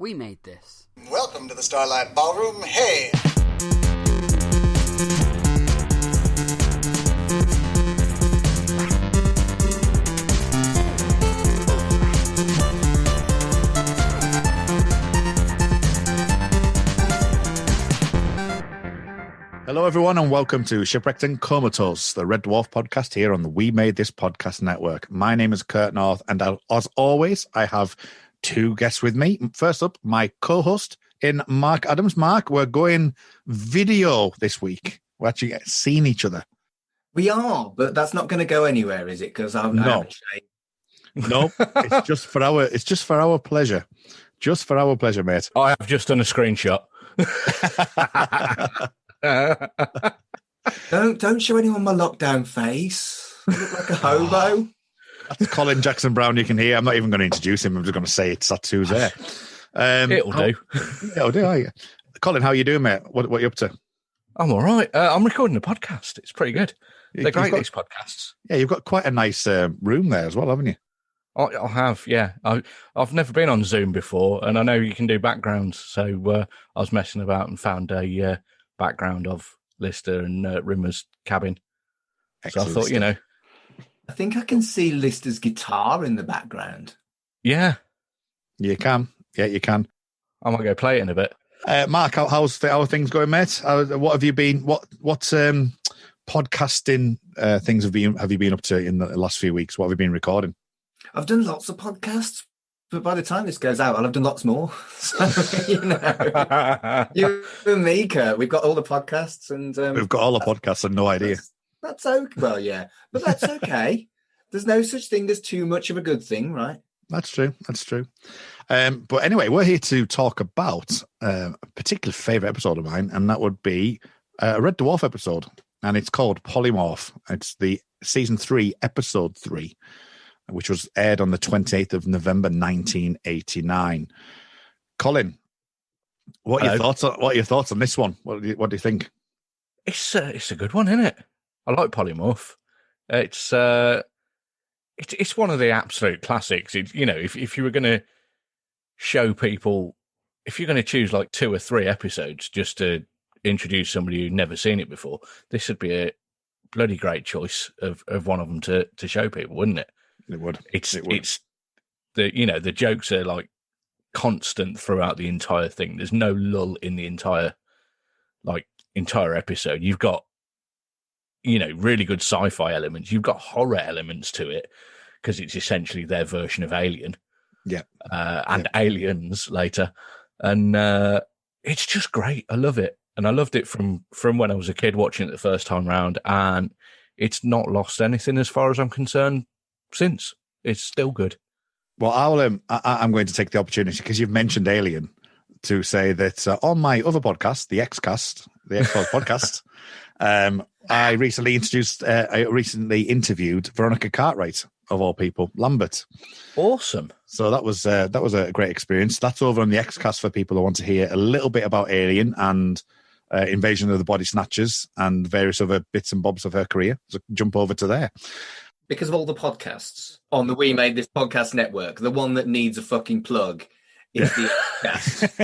We made this. Welcome to the Starlight Ballroom. Hey! Hello, everyone, and welcome to Shipwrecked Comatose, the Red Dwarf podcast here on the We Made This podcast network. My name is Kurt North, and as always, I have two guests with me. First up, my co-host in Mark Adams. Mark, we're going video this week. We're actually seeing each other. We are, but that's not going to go anywhere, is it? Because No, it's just for our pleasure. Just for our pleasure, mate. I have just done a screenshot. Don't show anyone my lockdown face. I look like a hobo. That's Colin Jackson-Brown. You can hear. I'm not even going to introduce him. I'm just going to say it's that's who's there. It'll do. It'll do. Colin, how you doing, mate? What are you up to? I'm all right. I'm recording a podcast. It's pretty good. They're great, these podcasts. Yeah, you've got quite a nice room there as well, haven't you? I have, yeah. I've never been on Zoom before, and I know you can do backgrounds. So I was messing about and found a background of Lister and Rimmer's cabin. Excellent so I thought, I think I can see Lister's guitar in the background. Yeah. You can. Yeah, you can. I might go play it in a bit. Mark, how are things going, mate? What have you been? What podcasting things have you been up to in the last few weeks? What have you been recording? I've done lots of podcasts, but by the time this goes out, I'll have done lots more. So, you and me, Kurt, we've got all the podcasts, and we've got all the podcasts and no idea. That's okay. Well, yeah, but that's okay. There's no such thing as too much of a good thing, right? That's true. But anyway, we're here to talk about a particular favourite episode of mine, and that would be a Red Dwarf episode, and it's called Polymorph. It's the season 3, episode 3, which was aired on the 28th of November, 1989. Colin, what are your thoughts on this one? What do you think? It's a good one, isn't it? I like Polymorph. It's one of the absolute classics. If you were going to show people, if you're going to choose like 2 or 3 episodes just to introduce somebody who'd never seen it before, this would be a bloody great choice of one of them to show people, wouldn't it? It would. It's the jokes are like constant throughout the entire thing. There's no lull in the entire episode. You've got really good sci-fi elements. You've got horror elements to it because it's essentially their version of Alien. Yeah. And Aliens later. And it's just great. I love it. And I loved it from when I was a kid watching it the first time round, and it's not lost anything as far as I'm concerned since. It's still good. Well, I'm going to take the opportunity, because you've mentioned Alien, to say that on my other podcast, the X-Cast, the X-Files podcast, I recently interviewed Veronica Cartwright, of all people, Lambert. Awesome. So that was a great experience. That's over on the X-Cast for people who want to hear a little bit about Alien and Invasion of the Body Snatchers and various other bits and bobs of her career. So jump over to there. Because of all the podcasts on the We Made This podcast network, the one that needs a fucking plug is the X-Cast.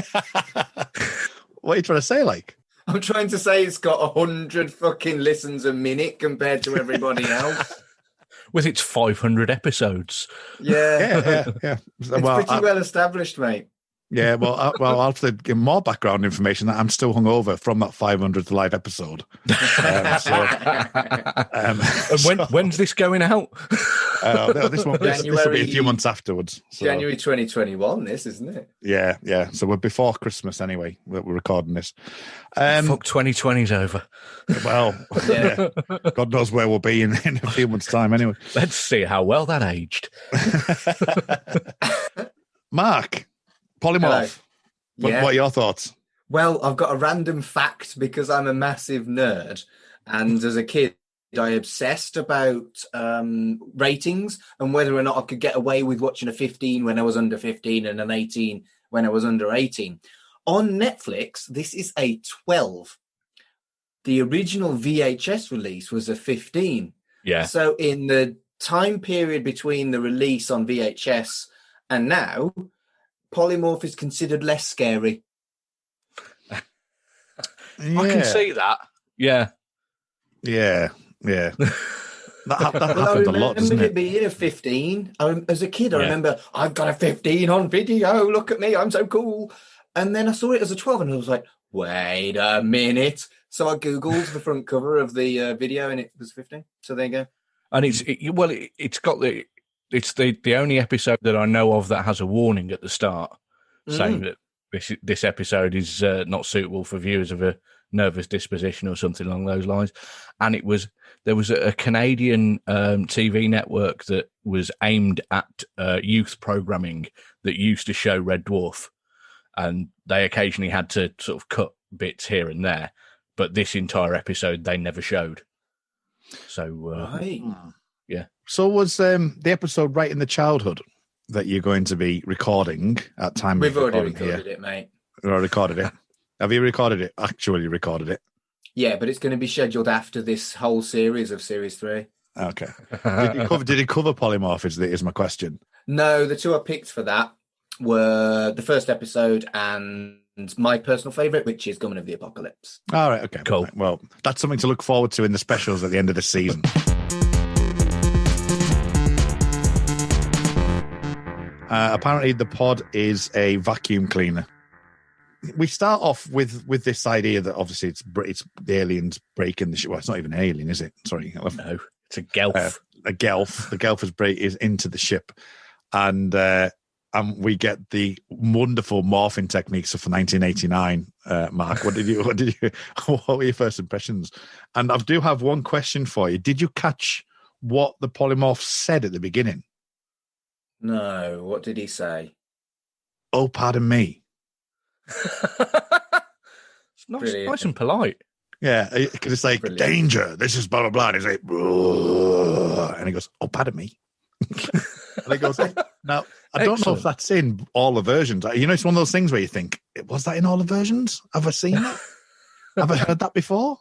What are you trying to say, like? I'm trying to say it's got 100 fucking listens a minute compared to everybody else. With its 500 episodes. Yeah. It's pretty well established, mate. Yeah, well, I'll have to give more background information that I'm still hungover from that 500th live episode. When's this going out? This will be a few months afterwards. So. January 2021, this, isn't it? Yeah. So we're before Christmas anyway. We're recording this. Fuck, 2020's over. Well, yeah. God knows where we'll be in a few months' time anyway. Let's see how well that aged. Mark. Polymorph. What are your thoughts? Well, I've got a random fact because I'm a massive nerd. And as a kid, I obsessed about ratings and whether or not I could get away with watching a 15 when I was under 15 and an 18 when I was under 18. On Netflix, this is a 12. The original VHS release was a 15. Yeah. So in the time period between the release on VHS and now, Polymorph is considered less scary. I can see that. Yeah. Yeah. That happens a lot, doesn't I remember it? it being a 15. As a kid, I Yeah. remember, I've got a 15 on video. Look at me. I'm so cool. And then I saw it as a 12 and I was like, wait a minute. So I Googled the front cover of the video and it was 15. So there you go. And it's the only episode that I know of that has a warning at the start saying that this episode is not suitable for viewers of a nervous disposition or something along those lines. And there was a Canadian TV network that was aimed at youth programming that used to show Red Dwarf, and they occasionally had to sort of cut bits here and there, but this entire episode they never showed. So Right. yeah. So was the episode right in the childhood that you're going to be recording at time? We've of already recording recorded it, mate. I recorded it. Have you recorded it? Actually recorded it? Yeah, but it's going to be scheduled after this whole series of Series 3. Okay. Did it cover Polymorph? Is my question. No, the two I picked for that were the first episode and my personal favourite, which is Government of the Apocalypse. All right. Okay. Cool. Right. Well, that's something to look forward to in the specials at the end of the season. Apparently, the pod is a vacuum cleaner. We start off with this idea that obviously it's the aliens breaking the ship. Well, it's not even an alien, is it? Sorry, No, it's a Gelf. A Gelf. The Gelf is into the ship, and we get the wonderful morphing techniques of 1989. Mark, what were your first impressions? And I do have one question for you. Did you catch what the polymorph said at the beginning? No, what did he say? Oh, pardon me. It's nice and polite. Yeah, because it's like, Brilliant. danger, this is blah, blah, blah. And he's like, "Ugh," and he goes, oh, pardon me. And he goes, now, I don't know if that's in all the versions. You know, it's one of those things where you think, was that in all the versions? Have I seen it? Have I heard that before?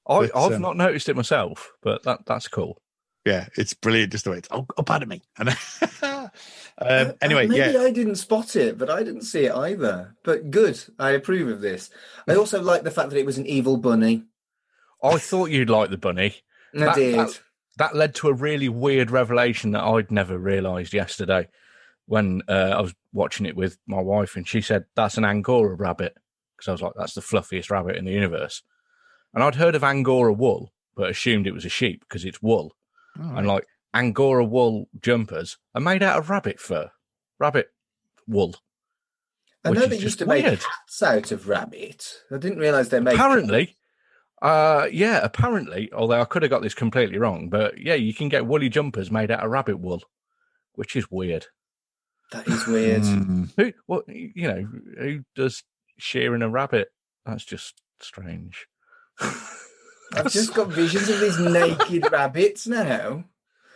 I've not noticed it myself, but that's cool. Yeah, it's brilliant just the way it's, oh pardon me. And anyway, maybe I didn't spot it, but I didn't see it either. But good, I approve of this. I also like the fact that it was an evil bunny. I thought you'd like the bunny. I did. That led to a really weird revelation that I'd never realised yesterday when I was watching it with my wife, and she said, that's an Angora rabbit. Because I was like, that's the fluffiest rabbit in the universe. And I'd heard of Angora wool, but assumed it was a sheep because it's wool. right. And like Angora wool jumpers are made out of rabbit fur, rabbit wool. I know they used to make hats out of rabbit. I didn't realise they made. Apparently, apparently, although I could have got this completely wrong, but yeah, you can get woolly jumpers made out of rabbit wool, which is weird. That is weird. Who does shearing a rabbit? That's just strange. I've just got visions of these naked rabbits now.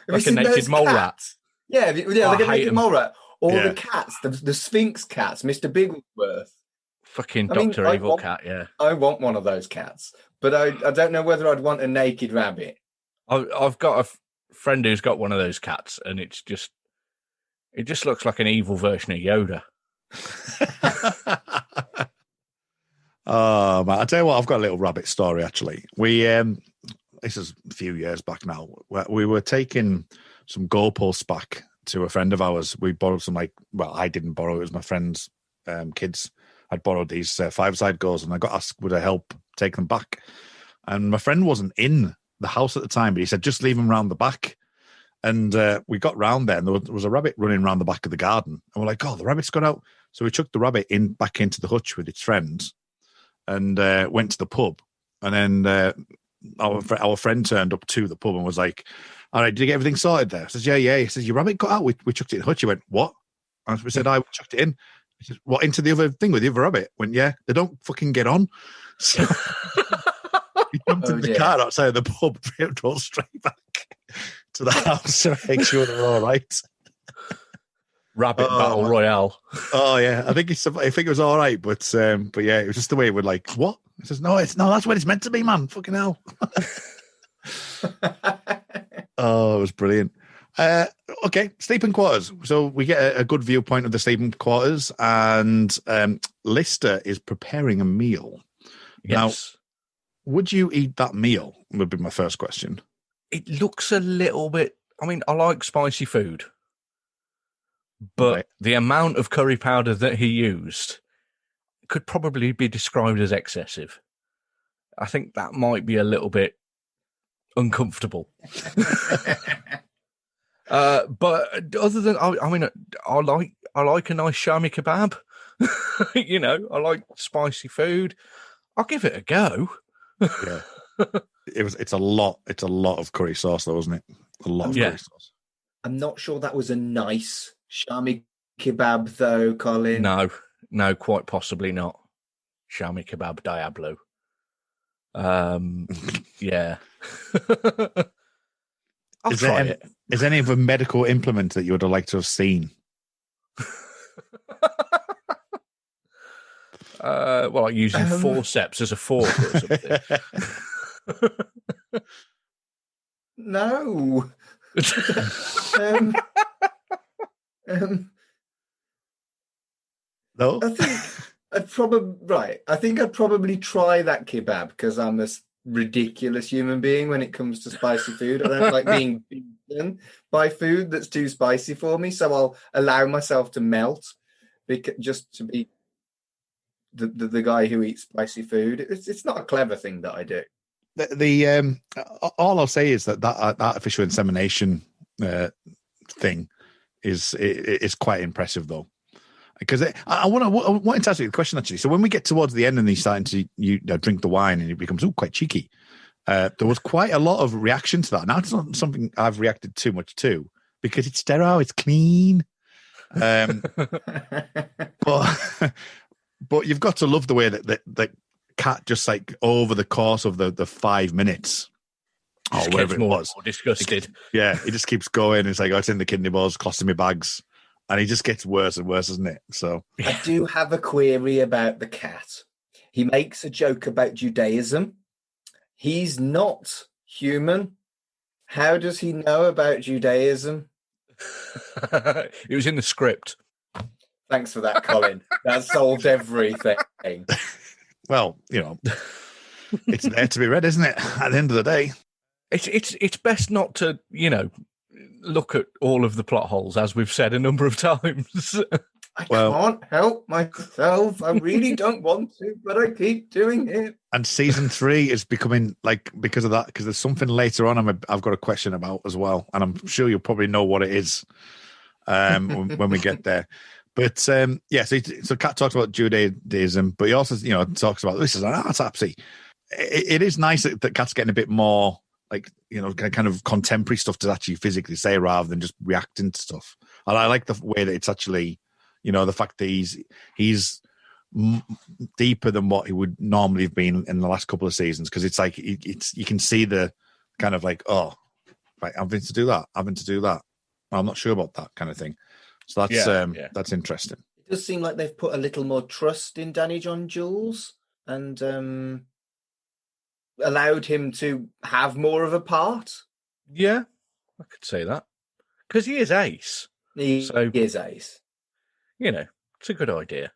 Like a naked mole rat. Yeah, like a naked mole rat. Or Yeah. the cats, the Sphinx cats, Mr. Bigglesworth. Fucking Dr. Evil Cat, yeah. I want one of those cats, but I don't know whether I'd want a naked rabbit. I've got a friend who's got one of those cats, and it just looks like an evil version of Yoda. Oh, man. I'll tell you what, I've got a little rabbit story, actually. This is a few years back now. We were taking some goalposts back to a friend of ours. We borrowed some, I didn't borrow, it was my friend's kids. I'd borrowed these five-side goals, and I got asked would I help take them back. And my friend wasn't in the house at the time, but he said, just leave them round the back. And we got round there, and there was a rabbit running around the back of the garden. And we're like, oh, the rabbit's got out. So we chucked the rabbit back into the hutch with its friends and went to the pub. And then our friend turned up to the pub and was like, all right, did you get everything sorted there? I says, yeah. He says, your rabbit got out. We chucked it in the hutch. He went, what? And we said, we chucked it in. He said, what, into the other thing with the other rabbit? Went, yeah, they don't fucking get on. So he jumped in the car outside the pub, drove straight back to the house to make sure they were all right. Rabbit battle royale. Oh yeah, I think it was all right, but yeah, it was just the way it would like, what? He says, no, that's what it's meant to be, man. Fucking hell. Oh, it was brilliant. Okay, sleeping quarters. So we get a good viewpoint of the sleeping quarters, and Lister is preparing a meal. Yes. Now, would you eat that meal? Would be my first question. It looks a little bit. I mean, I like spicy food, but Right. the amount of curry powder that he used could probably be described as excessive. I think that might be a little bit uncomfortable. But other than, I mean, I like a nice shami kebab. You know, I like spicy food. I'll give it a go. Yeah. It's a lot of curry sauce, though, isn't it? A lot of Yeah. curry sauce. I'm not sure that was a nice shami kebab, though, Colin. No, quite possibly not. Shami kebab Diablo. Yeah. I'll try it. Is any of a medical implement that you would have liked to have seen? Well, like using forceps as a fork or something. No. No? I think I'd probably try that kebab because I'm a ridiculous human being when it comes to spicy food. I don't like being beaten by food that's too spicy for me, so I'll allow myself to melt just to be the guy who eats spicy food. It's not a clever thing that I do. All I'll say is that artificial insemination thing is quite impressive, though. Because I wanted to ask you a question, actually. So when we get towards the end and he's starting to drink the wine and he becomes quite cheeky, there was quite a lot of reaction to that. Now, it's not something I've reacted too much to because it's sterile, it's clean. But you've got to love the way that Cat just like over the course of the 5 minutes or whatever it was, more disgusted. Yeah, he just keeps going. It's like, it's in the kidney balls, colostomy bags. And he just gets worse and worse, doesn't it? So I do have a query about the cat. He makes a joke about Judaism. He's not human. How does he know about Judaism? It was in the script. Thanks for that, Colin. That solved everything. Well, it's there to be read, isn't it? At the end of the day. It's best not to, look at all of the plot holes, as we've said a number of times. I can't help myself. I really don't want to, but I keep doing it. And season 3 is becoming because of that, because there's something later on I've got a question about as well, and I'm sure you'll probably know what it is when we get there. But so Kat talks about Judaism, but he also talks about this is an autopsy. It is nice that Kat's getting a bit more kind of contemporary stuff to actually physically say rather than just reacting to stuff. And I like the way that it's actually, the fact that he's deeper than what he would normally have been in the last couple of seasons, because it's like you can see the kind of like, oh, right, I'm going to do that. I'm not sure about that kind of thing. So that's interesting. It does seem like they've put a little more trust in Danny John Jules and allowed him to have more of a part. Yeah, I could say that. Because he is ace. He is ace. It's a good idea.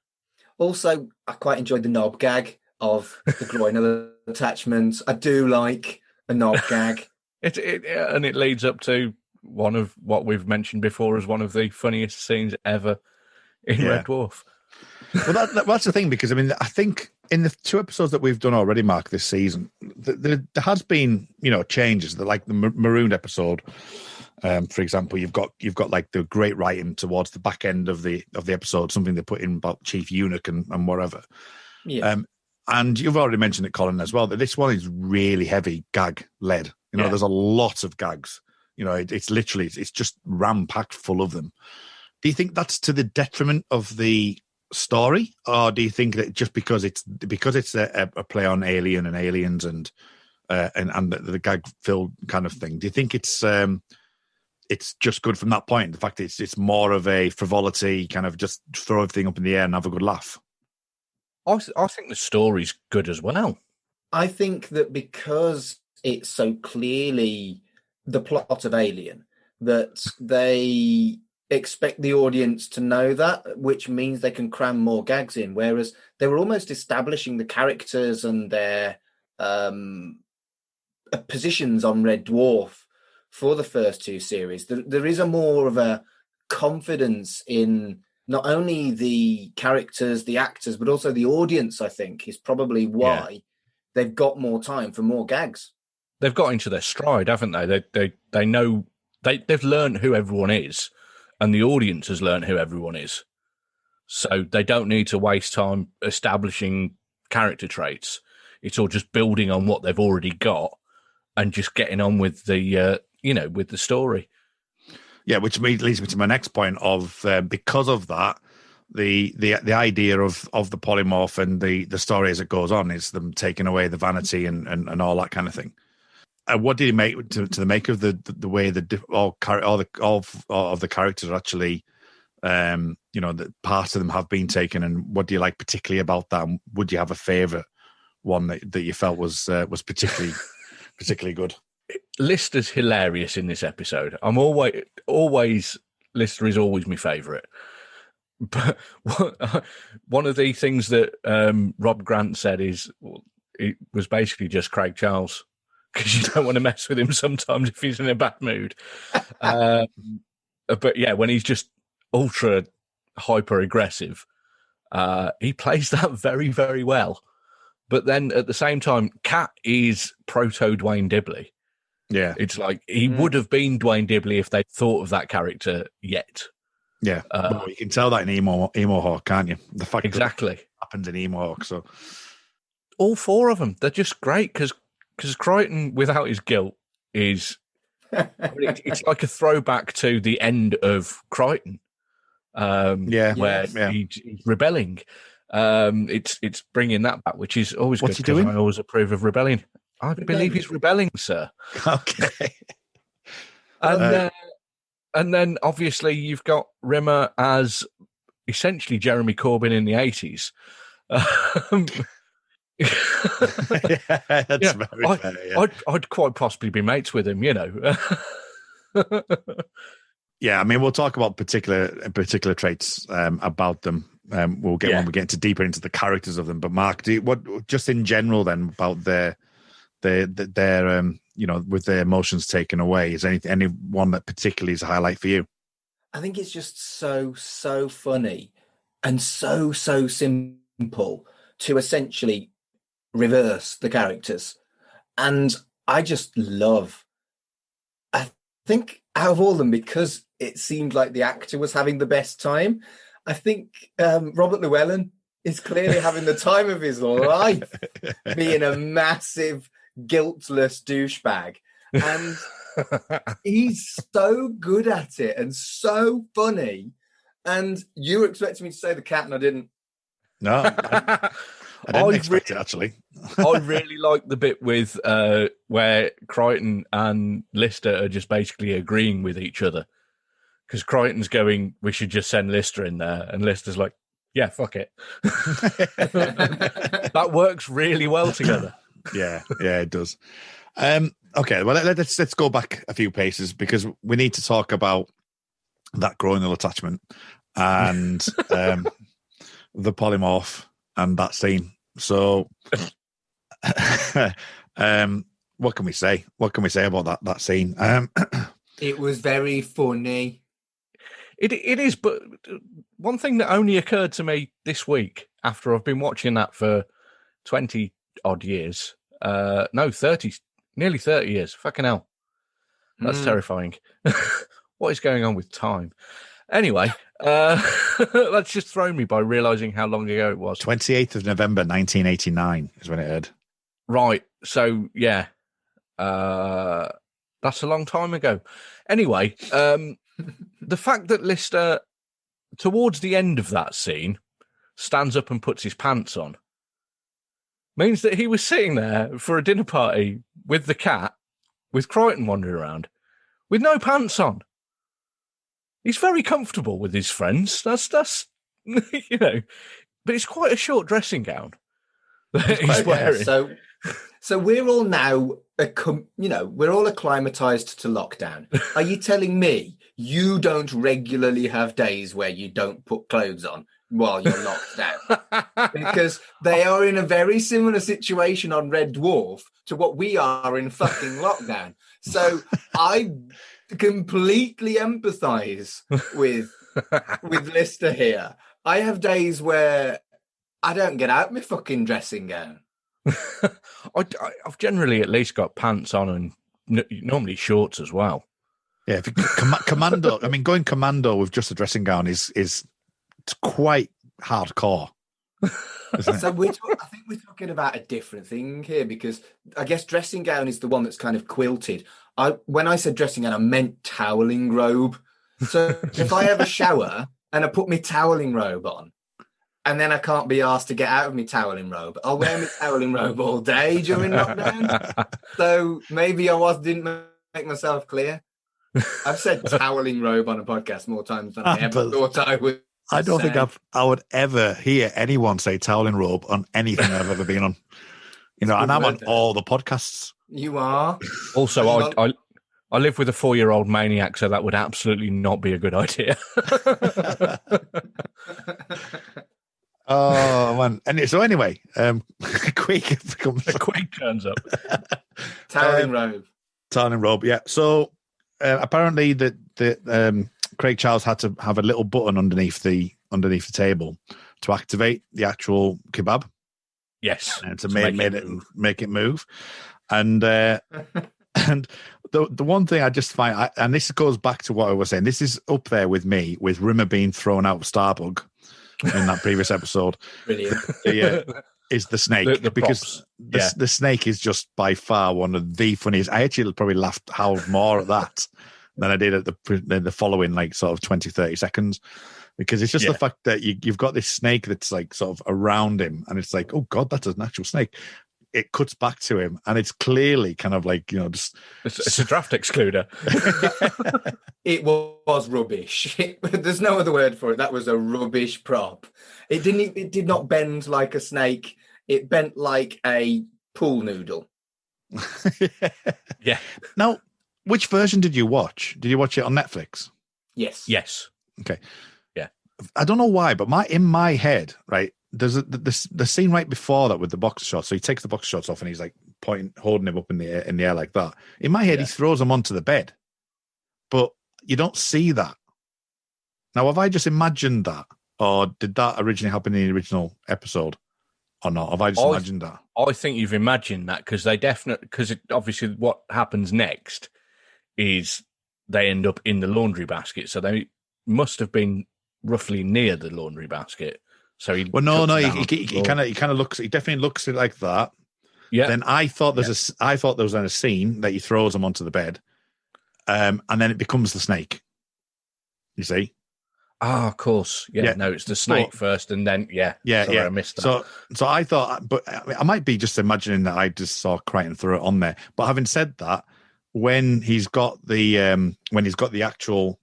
Also, I quite enjoyed the knob gag of the groinal attachment. I do like a knob gag. It leads up to one of what we've mentioned before as one of the funniest scenes ever in Red Dwarf. Well, that's the thing, because I think in the 2 episodes that we've done already, Mark, this season, there has been changes. Like the marooned episode, for example, you've got like the great writing towards the back end of the episode, something they put in about Chief Eunuch and whatever. Yeah. And you've already mentioned it, Colin, as well, that this one is really heavy gag led. There's a lot of gags. It's literally it's just ram-packed full of them. Do you think that's to the detriment of the story, or do you think that just because it's a play on Alien and aliens and the gag filled kind of thing, do you think it's just good from that point? The fact that it's more of a frivolity, kind of just throw everything up in the air and have a good laugh. I think the story's good as well. I think that because it's so clearly the plot of Alien, that they expect the audience to know that, which means they can cram more gags in, whereas they were almost establishing the characters and their positions on Red Dwarf for the first two series. There is a more of a confidence in not only the characters, the actors, but also the audience, I think, is probably why they've got more time for more gags. They've got into their stride, haven't they? They know they've learned who everyone is, and the audience has learned who everyone is. So they don't need to waste time establishing character traits. It's all just building on what they've already got and just getting on with the with the story. Yeah, which leads me to my next point of because of that, the idea of the polymorph and the story as it goes on is them taking away the vanity and all that kind of thing. What did you make to the make of the way all of the characters are actually, that parts of them have been taken, and what do you like particularly about that? And would you have a favourite one that you felt was particularly good? Lister's hilarious in this episode. I'm always Lister is always my favourite. But one of the things that Rob Grant said is it was basically just Craig Charles, because you don't want to mess with him sometimes if he's in a bad mood. But yeah, when he's just ultra hyper aggressive, he plays that very, very well. But then at the same time, Cat is proto Dwayne Dibley. Yeah, it's like he would have been Dwayne Dibley if they'd thought of that character yet. Yeah, well, you can tell that in Emo Hawk, can't you? The fact exactly that happens in Emo Hawk. So all four of them, they're just great because Crichton, without his guilt, is it's like a throwback to the end of Crichton. Where he's rebelling. It's bringing that back, which is always What's good. He doing? I always approve of rebelling. I believe he's rebelling, sir. Okay. And then obviously you've got Rimmer as essentially Jeremy Corbyn in the 80s. That's very fair. I'd quite possibly be mates with him, Yeah, I mean, we'll talk about particular traits about them. We'll get when we get deeper into the characters of them. But Mark, what just in general then about their with their emotions taken away, is any one that particularly is a highlight for you? I think it's just so funny and so simple to essentially reverse the characters. And I just love, I think out of all of them, because it seemed like the actor was having the best time, I think Robert Llewellyn is clearly having the time of his life, being a massive, guiltless douchebag. And he's so good at it and so funny. And you were expecting me to say the cat, and I didn't. No, I didn't expect it, actually. I really like the bit with where Crichton and Lister are just basically agreeing with each other. Because Crichton's going, we should just send Lister in there. And Lister's like, yeah, fuck it. That works really well together. Yeah, it does. Okay, well, let's go back a few paces, because we need to talk about that groinal attachment and the polymorph and that scene. So, what can we say? What can we say about that scene? It was very funny. It is, but one thing that only occurred to me this week after I've been watching that for 20 odd years, 30, nearly 30 years. Fucking hell. That's terrifying. What is going on with time? Anyway, that's just thrown me by realising how long ago it was. 28th of November, 1989 is when it aired. Right. So, yeah. That's a long time ago. Anyway, the fact that Lister, towards the end of that scene, stands up and puts his pants on means that he was sitting there for a dinner party with the cat, with Crichton wandering around, with no pants on. He's very comfortable with his friends. That's but it's quite a short dressing gown that he's wearing. So So we're all now, we're all acclimatized to lockdown. Are you telling me you don't regularly have days where you don't put clothes on while you're locked down? Because they are in a very similar situation on Red Dwarf to what we are in fucking lockdown. So I completely empathize with Lister here. I have days where I don't get out my fucking dressing gown. I've generally at least got pants on and normally shorts as well. Yeah, if you, commando. I mean, going commando with just a dressing gown is it's quite hardcore. So I think we're talking about a different thing here, because I guess dressing gown is the one that's kind of quilted. When I said dressing gown, I meant toweling robe. So if I have a shower and I put my toweling robe on, and then I can't be asked to get out of my toweling robe, I'll wear my toweling robe all day during lockdown. So maybe didn't make myself clear. I've said toweling robe on a podcast more times than I ever thought I would. I don't think I would ever hear anyone say toweling robe on anything I've ever been on. And I'm on all the podcasts. You are. Also, I live with a 4-year-old maniac, so that would absolutely not be a good idea. Oh man! And so anyway, Quake turns up. Toweling robe. Yeah. So apparently, the Craig Charles had to have a little button underneath the table to activate the actual kebab. Yes, and to make it move. And and the one thing I just find, and this goes back to what I was saying, this is up there with me with Rimmer being thrown out of Starbug in that previous episode. Brilliant. Is the snake, because the snake is just by far one of the funniest. I actually probably howled more at that than I did at the following sort of 20, 30 seconds, because it's just the fact that you've got this snake that's sort of around him, and it's like, oh God, that's an actual snake. It cuts back to him, and it's clearly kind of just... It's a draft excluder. It was rubbish. There's no other word for it. That was a rubbish prop. It did not bend like a snake. It bent like a pool noodle. Yeah. Now, which version did you watch? Did you watch it on Netflix? Yes. Okay. Yeah. I don't know why, but in my head, right, there's the scene right before that with the boxer shorts. So he takes the boxer shorts off and he's holding him up in the air like that. In my head, he throws them onto the bed, but you don't see that. Now, have I just imagined that, or did that originally happen in the original episode, or not? Have I just imagined that? I think you've imagined that, because obviously what happens next is they end up in the laundry basket. So they must have been roughly near the laundry basket. So he kind of looks. He definitely looks like that. Yeah. Then I thought there was a scene that he throws him onto the bed, and then it becomes the snake. You see? Ah, of course. Yeah. No, it's the snake first, and then Sorry, I missed that. So I thought, but I might be just imagining that I just saw Crichton throw it on there. But having said that, when he's got the actual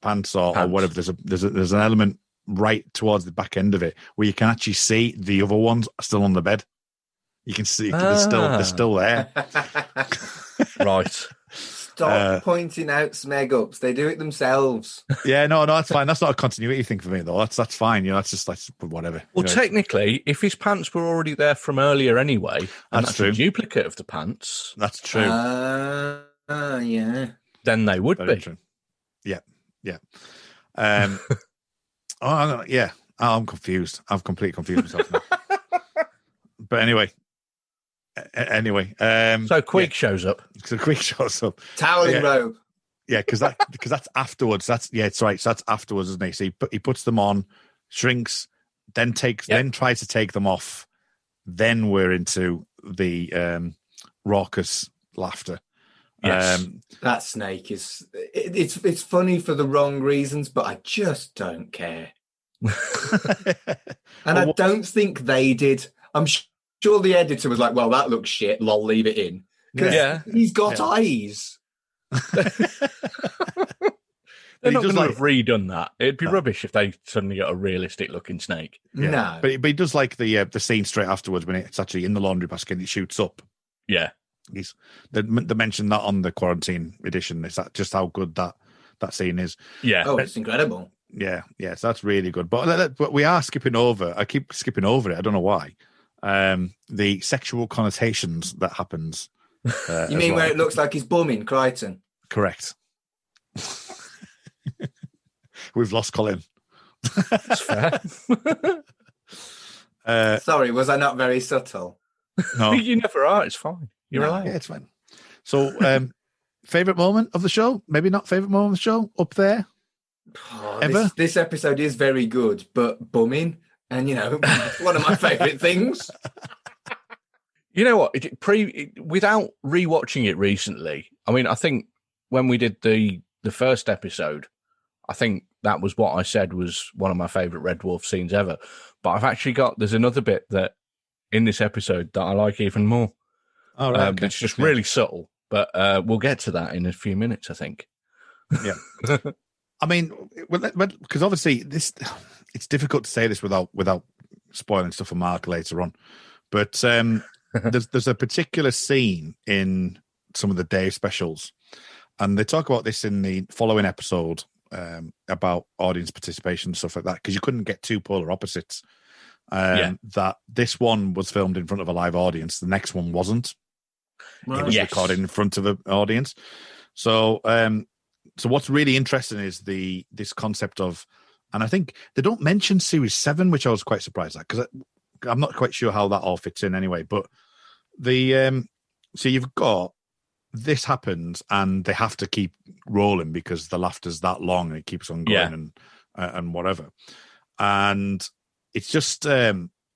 pants or whatever, there's an element right towards the back end of it where you can actually see the other ones still on the bed. You can see they're still there. Right. Stop pointing out smeg ups. They do it themselves. Yeah, no, that's fine. That's not a continuity thing for me though. That's fine. That's whatever. Well, technically, if his pants were already there from earlier anyway, and that's true. A duplicate of the pants. That's true. Yeah. Then they would Very be. True. Yeah. I'm confused. I've completely confused myself now. But anyway. So Quig shows up. So Quig shows up. Toweling robe. Yeah, because that's afterwards. It's right. So that's afterwards, isn't he? So he puts them on, shrinks, then tries to take them off. Then we're into the raucous laughter. Yes. That snake it's funny for the wrong reasons, but I just don't care. And I don't think they did. I'm sure the editor was like, well, that looks shit, lol, leave it in. Because he's got eyes. They're he not does going to have redone that. It'd be No. rubbish if they suddenly got a realistic looking snake. Yeah. No. But he does like the scene straight afterwards when it's actually in the laundry basket and it shoots up. Yeah. They mentioned that on the quarantine edition. Is that just how good that scene is? Yeah. Oh, it's incredible. Yeah, so that's really good. But we are skipping over. I keep skipping over it. I don't know why. The sexual connotations that happens. You mean where it looks like he's bumming Crichton? Correct. We've lost Colin. That's fair. Sorry, was I not very subtle? No, You never are. It's fine. You're No. allowed. yeah, it's fine. So, favorite moment of the show? Maybe not favorite moment of the show. Up there. Oh, Ever? this episode is very good, but bumming, and one of my favourite things. You know what? Without rewatching it recently, I mean, I think when we did the first episode, I think that was what I said was one of my favourite Red Dwarf scenes ever. But I've actually there's another bit that in this episode that I like even more. All right, okay. It's just really subtle, but we'll get to that in a few minutes, I think. Yeah. I mean, because obviously it's difficult to say this without spoiling stuff for Mark later on. But there's a particular scene in some of the Dave specials, and they talk about this in the following episode about audience participation and stuff like that, because you couldn't get two polar opposites. That this one was filmed in front of a live audience, the next one wasn't. Right. It was recorded in front of an audience. So what's really interesting is this concept of, and I think they don't mention Series 7, which I was quite surprised at, because I'm not quite sure how that all fits in anyway. But so you've got this happens, and they have to keep rolling because the laughter's that long and it keeps on going and whatever. And it's just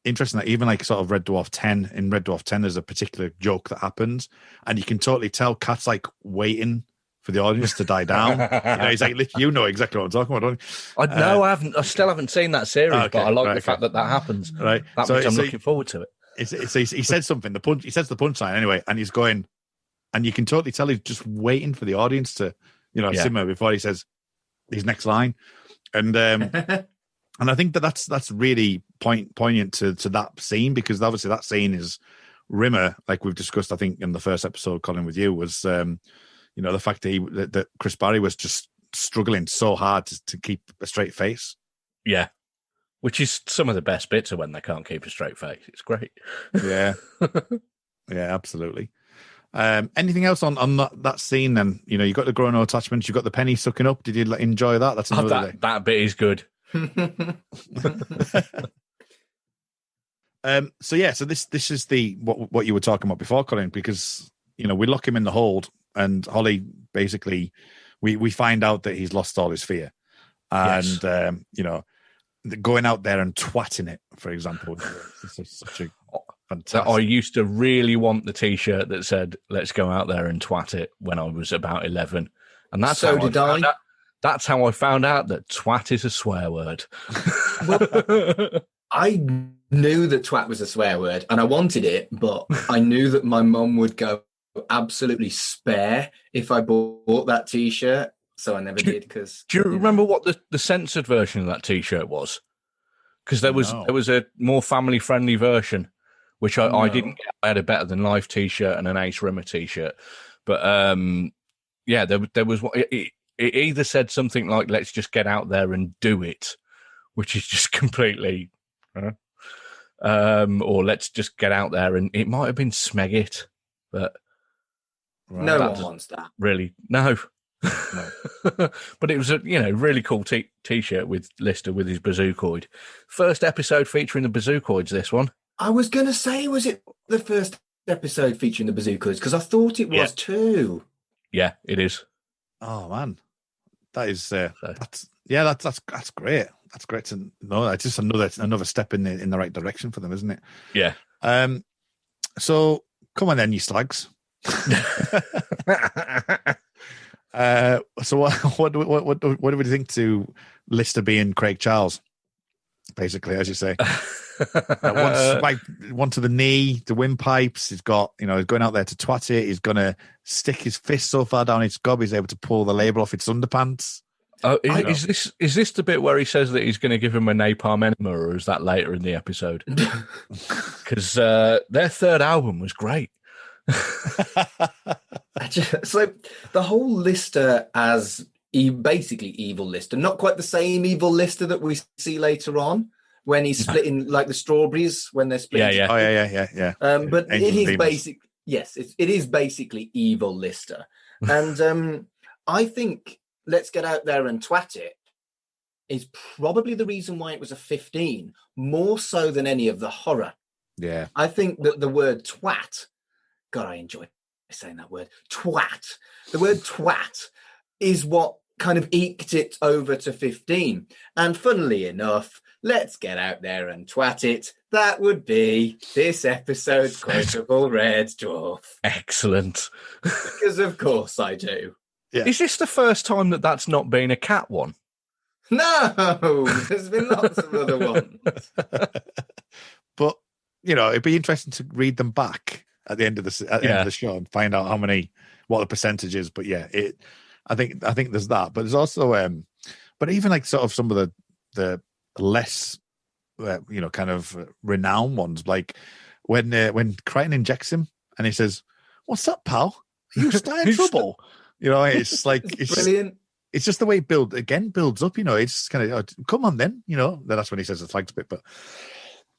interesting that even like sort of Red Dwarf 10, in Red Dwarf 10, there's a particular joke that happens, and you can totally tell Kat's like waiting for the audience to die down. He's like, you know exactly what I'm talking about, don't you? I still haven't seen that series, but I like the fact that happens. Right. That means I'm looking forward to it. He said something. He says the punchline anyway, and he's going, and you can totally tell he's just waiting for the audience to, simmer before he says his next line. And and I think that's really poignant to that scene, because obviously that scene is Rimmer, like we've discussed, I think in the first episode, Colin, with you, was the fact that Chris Barry was just struggling so hard to keep a straight face. Yeah. Which is some of the best bits of when they can't keep a straight face. It's great. Yeah. Yeah, absolutely. Anything else on that scene then? You got the growing no attachments, you got the penny sucking up. Did you enjoy that? That's another that bit is good. So this is the what you were talking about before, Colin, because we lock him in the hold, and Holly basically we find out that he's lost all his fear, and going out there and twatting it, for example. This is such a fantastic. I used to really want the T-shirt that said "Let's go out there and twat it" when I was about 11, and that's so how did I. That's how I found out that twat is a swear word. I knew that twat was a swear word, and I wanted it, but I knew that my mum would go absolutely spare if I bought that T-shirt, so I never did. Because do you remember what the censored version of that T-shirt was? Because there was a more family friendly version, which I didn't get. I had a Better Than Life T-shirt and an Ace Rimmer T-shirt, but there was what it either said something like "Let's just get out there and do it," which is just completely, or "Let's just get out there," and it might have been "Smeg it," but no one wants that. Really, no. But it was a really cool T-shirt with Lister with his bazookoid. First episode featuring the bazookoids. This one. I was going to say, was it the first episode featuring the bazookoids? Because I thought it was too. Yeah, it is. Oh man, that is that's great. That's great to know. It's just another step in the right direction for them, isn't it? Yeah. So come on then, you slags. So what do we think to Lister being Craig Charles? Basically, as you say, one to the knee, the windpipes. He's got, he's going out there to twat it. He's going to stick his fist so far down its gob he's able to pull the label off its underpants. Oh, is this the bit where he says that he's going to give him a napalm enema, or is that later in the episode? Because their third album was great. So the whole Lister as basically evil Lister, not quite the same evil Lister that we see later on when he's splitting like the strawberries when they're splitting. Yeah. Oh, yeah. But Angel it is Demons. basic. Yes, it is basically evil Lister, and I think Let's Get Out There and Twat It is probably the reason why it was a 15, more so than any of the horror. Yeah. I think that the word twat, God, I enjoy saying that word, twat. The word twat is what kind of eked it over to 15. And funnily enough, Let's Get Out There and Twat It. That would be this episode's quotable Red Dwarf. Excellent. Because of course I do. Yeah. Is this the first time that that's not been a cat one? No, there's been lots of other ones. But, it'd be interesting to read them back at the end of the show and find out what the percentage is. But yeah, I think there's that. But there's also, but even like sort of some of the less, kind of renowned ones, like when Crichton injects him and he says, "What's that, pal? Are you still in trouble?" It's like it's brilliant. It's just the way it builds up. It's kind of come on then. Then that's when he says the flags bit. But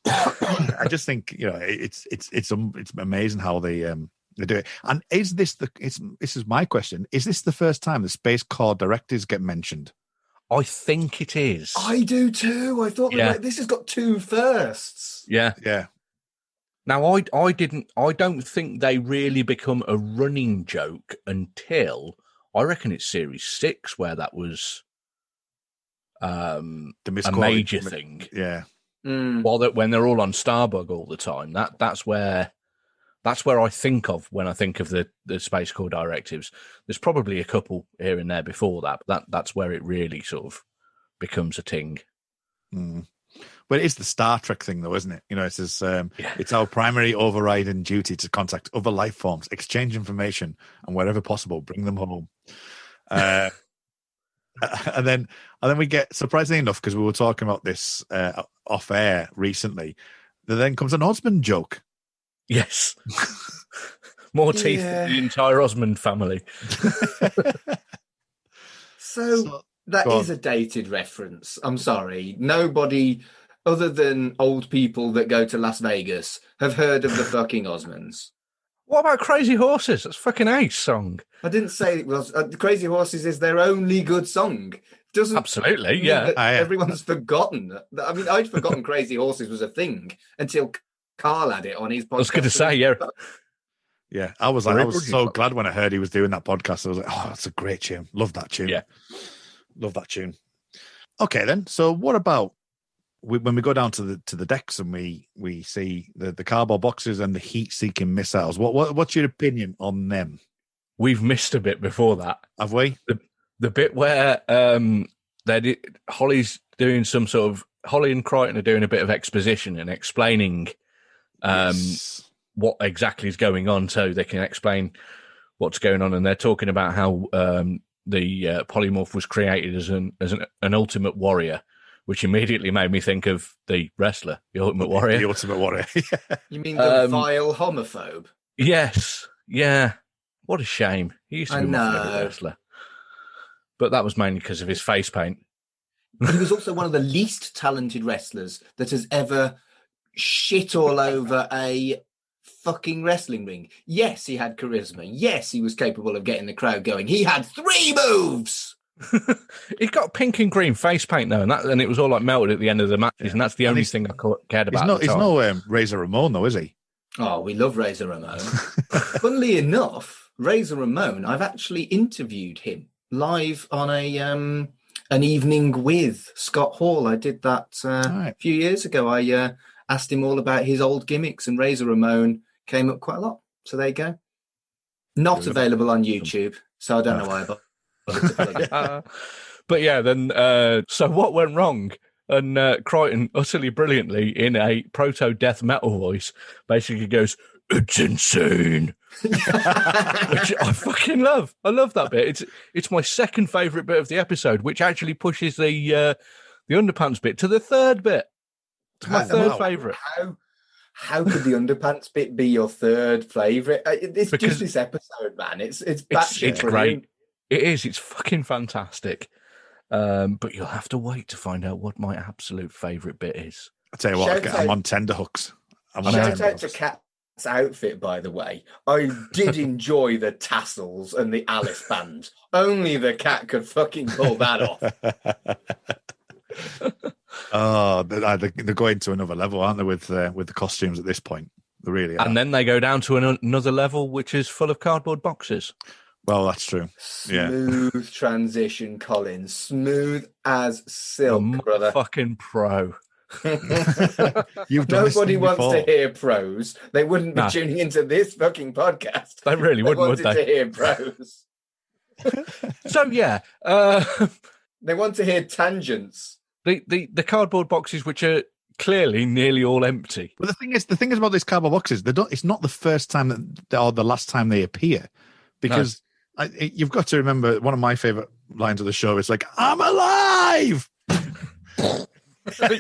I just think it's amazing how they do it. And is this this is my question? Is this the first time the Space Corps directives get mentioned? I think it is. I do too. I thought this has got two firsts. Yeah. Now I don't think they really become a running joke until I reckon it's series 6 where that was a major thing. Yeah. When they're all on Starbug all the time, that's where I think of when I think of the Space Corps directives. There's probably a couple here and there before that, but that's where it really sort of becomes a thing. But it is the Star Trek thing, though, isn't it? It says it's our primary overriding duty to contact other life forms, exchange information, and wherever possible, bring them home. And then we get, surprisingly enough, because we were talking about this off air recently, there then comes an Osmond joke. Yes. More teeth than the entire Osmond family. So that is a dated reference. I'm sorry. Nobody other than old people that go to Las Vegas have heard of the fucking Osmonds. What about Crazy Horses? That's fucking ace song. I didn't say it was. Crazy Horses is their only good song. Doesn't absolutely, yeah. Everyone's forgotten. I mean, I'd forgotten Crazy Horses was a thing until Carl had it on his podcast. I was going to say, yeah. Yeah, I was so glad when I heard he was doing that podcast. I was like, oh, that's a great tune. Love that tune. Yeah. Love that tune. Okay, then. So what about when we go down to the decks and we see the cardboard boxes and the heat-seeking missiles? What's your opinion on them? We've missed a bit before that. Have we? The bit where Holly's doing some sort of... Holly and Crichton are doing a bit of exposition and explaining what exactly is going on so they can explain what's going on. And they're talking about how the polymorph was created as an ultimate warrior, which immediately made me think of the wrestler, the Ultimate Warrior. The Ultimate Warrior. Yeah. You mean the vile homophobe? Yes. Yeah. What a shame. He used to be my favourite wrestler. But that was mainly because of his face paint. But he was also one of the least talented wrestlers that has ever shit all over a fucking wrestling ring. Yes, he had charisma. Yes, he was capable of getting the crowd going. He had 3 moves. He got pink and green face paint though, and it was all like melted at the end of the matches, and that's the only thing I cared about. He's no Razor Ramon though, is he? Oh, we love Razor Ramon. Funnily enough, Razor Ramon, I've actually interviewed him live on an evening with Scott Hall. I did that a few years ago. I asked him all about his old gimmicks, and Razor Ramon came up quite a lot. So there you go. Not available on YouTube, so I don't know why. But yeah, then so what went wrong? And Crichton, utterly brilliantly, in a proto-death metal voice, basically goes, "It's insane. which I fucking love. I love that bit. It's my second favourite bit of the episode, which actually pushes the underpants bit to the third bit. It's my third favourite. How could the underpants bit be your third favourite? It's Because just this episode, man. It's great. It is. It's fucking fantastic. But you'll have to wait to find out what my absolute favourite bit is. I tell you what, I'm on tenderhooks. Shout out to Kat's outfit, by the way. I did enjoy the tassels and the Alice band. Only the cat could fucking pull that off. Oh, they're going to another level, aren't they, with the costumes at this point? They really are. And then they go down to another level, which is full of cardboard boxes. Well, that's true. Smooth transition, Colin. Smooth as silk, brother. Fucking pro. Nobody wants to hear pros. They wouldn't be tuning into this fucking podcast. They really wouldn't, would they? To hear pros. So yeah, they want to hear tangents. The cardboard boxes, which are clearly nearly all empty. But the thing is about these cardboard boxes, it's not the first time or the last time they appear, because you've got to remember one of my favorite lines of the show is like, "I'm alive."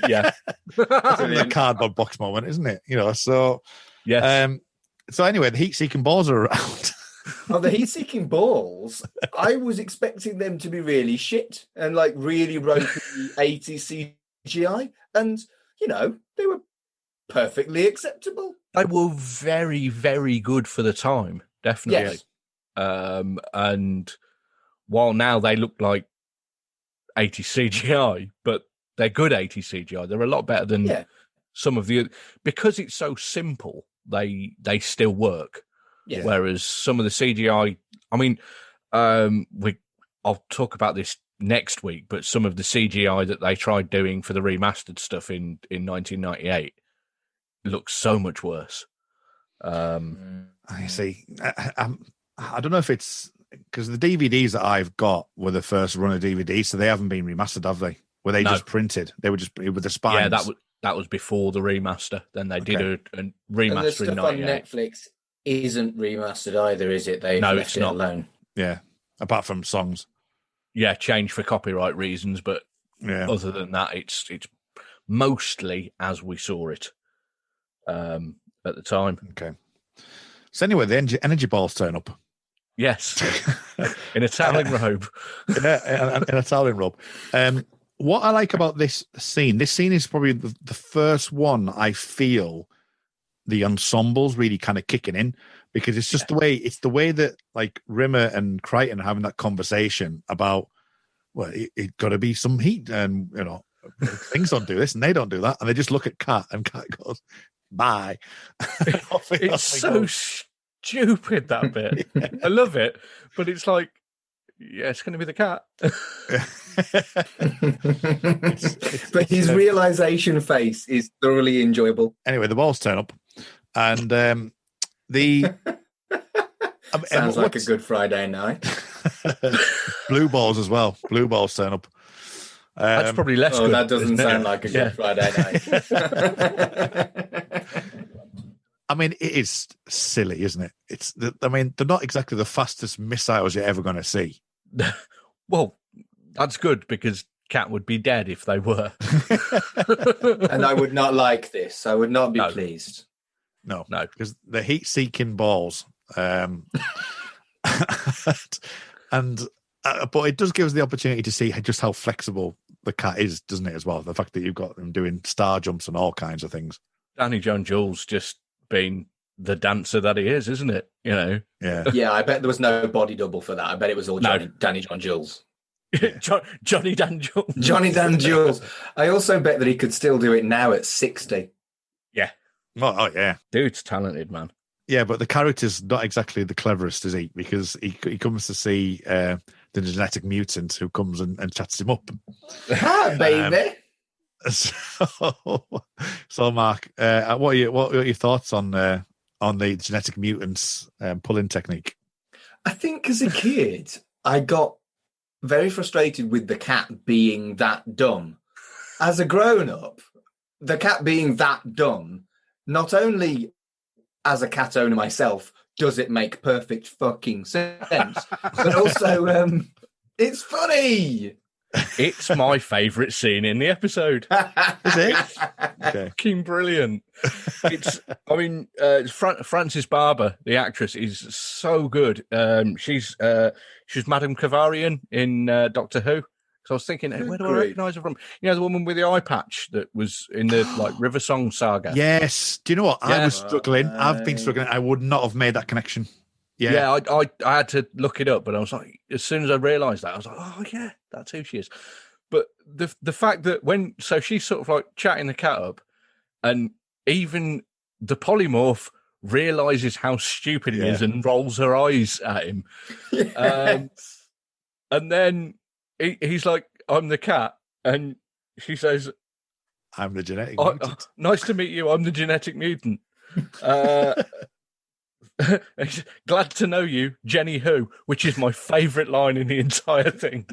Yeah, the cardboard box moment, isn't it? So yes. So anyway, the heat-seeking balls are around. Oh, the heat-seeking balls! I was expecting them to be really shit and like really ropey 80s CGI, and they were perfectly acceptable. They were very, very good for the time, definitely. Yes. And while now they look like 80s CGI, but they're good 80s CGI. They're a lot better than some of the, because it's so simple. They still work. Yeah. Whereas some of the CGI, I mean, I'll talk about this next week, but some of the CGI that they tried doing for the remastered stuff in 1998 looks so much worse. I see. I don't know if it's because the DVDs that I've got were the first run of DVDs, so they haven't been remastered, have they? Were they just printed? They were just with the spines. Yeah, that was before the remaster. Then they did a remaster and the stuff in 98. on Netflix isn't remastered either, is it? They've left it alone. Yeah, apart from songs. Yeah, changed for copyright reasons, but other than that, it's mostly as we saw it at the time. Okay. So anyway, the energy balls turn up. Yes, in a toweling robe. Yeah, in a toweling robe. What I like about this scene is probably the first one I feel the ensemble's really kind of kicking in, because it's just the way that like Rimmer and Crichton are having that conversation about, well, it got to be some heat, and things don't do this and they don't do that, and they just look at Kat, and Kat goes, "Bye." It's so stupid, that bit. Yeah. I love it, but it's like, yeah, it's going to be the cat. But his realization face is thoroughly enjoyable. Anyway, the balls turn up, and the sounds like a good Friday night. Blue balls as well. Blue balls turn up. That's probably less good. That doesn't sound like a good Friday night. I mean, it is silly, isn't it? They're not exactly the fastest missiles you're ever going to see. Well, that's good, because Cat would be dead if they were. And I would not like this. I would not be pleased. No, because the heat-seeking balls. But it does give us the opportunity to see just how flexible the cat is, doesn't it, as well? The fact that you've got them doing star jumps and all kinds of things. Danny John Jules just being the dancer that he is, isn't it? Yeah. Yeah, I bet there was no body double for that. I bet it was all Danny John Jules. Yeah. Johnny Dan Jules. Johnny Dan Jules. I also bet that he could still do it now at 60. Yeah. Oh, yeah. Dude's talented, man. Yeah, but the character's not exactly the cleverest, is he? Because he comes to see the genetic mutant who comes and chats him up. Hi, baby. So Mark, what are your thoughts on the genetic mutants pulling technique? I think as a kid, I got very frustrated with the cat being that dumb. As a grown-up, the cat being that dumb, not only as a cat owner myself, does it make perfect fucking sense? But also, it's funny. It's my favourite scene in the episode. Is it? Okay. Fucking brilliant. Frances Barber, the actress, is so good. She's Madame Kavarian in Doctor Who. So I was thinking, where do I recognise her from? You know, the woman with the eye patch that was in the River Song saga. Yes. Do you know what? I was struggling. I've been struggling. I would not have made that connection. Yeah, I had to look it up, but I was like, as soon as I realised that, I was like, oh yeah, that's who she is. But the fact that she's sort of like chatting the cat up, and even the polymorph realises how stupid he is and rolls her eyes at him. Yes. And then he's like, I'm the cat. And she says, I'm the genetic mutant. Nice to meet you. I'm the genetic mutant. Glad to know you, Jenny Who, which is my favourite line in the entire thing.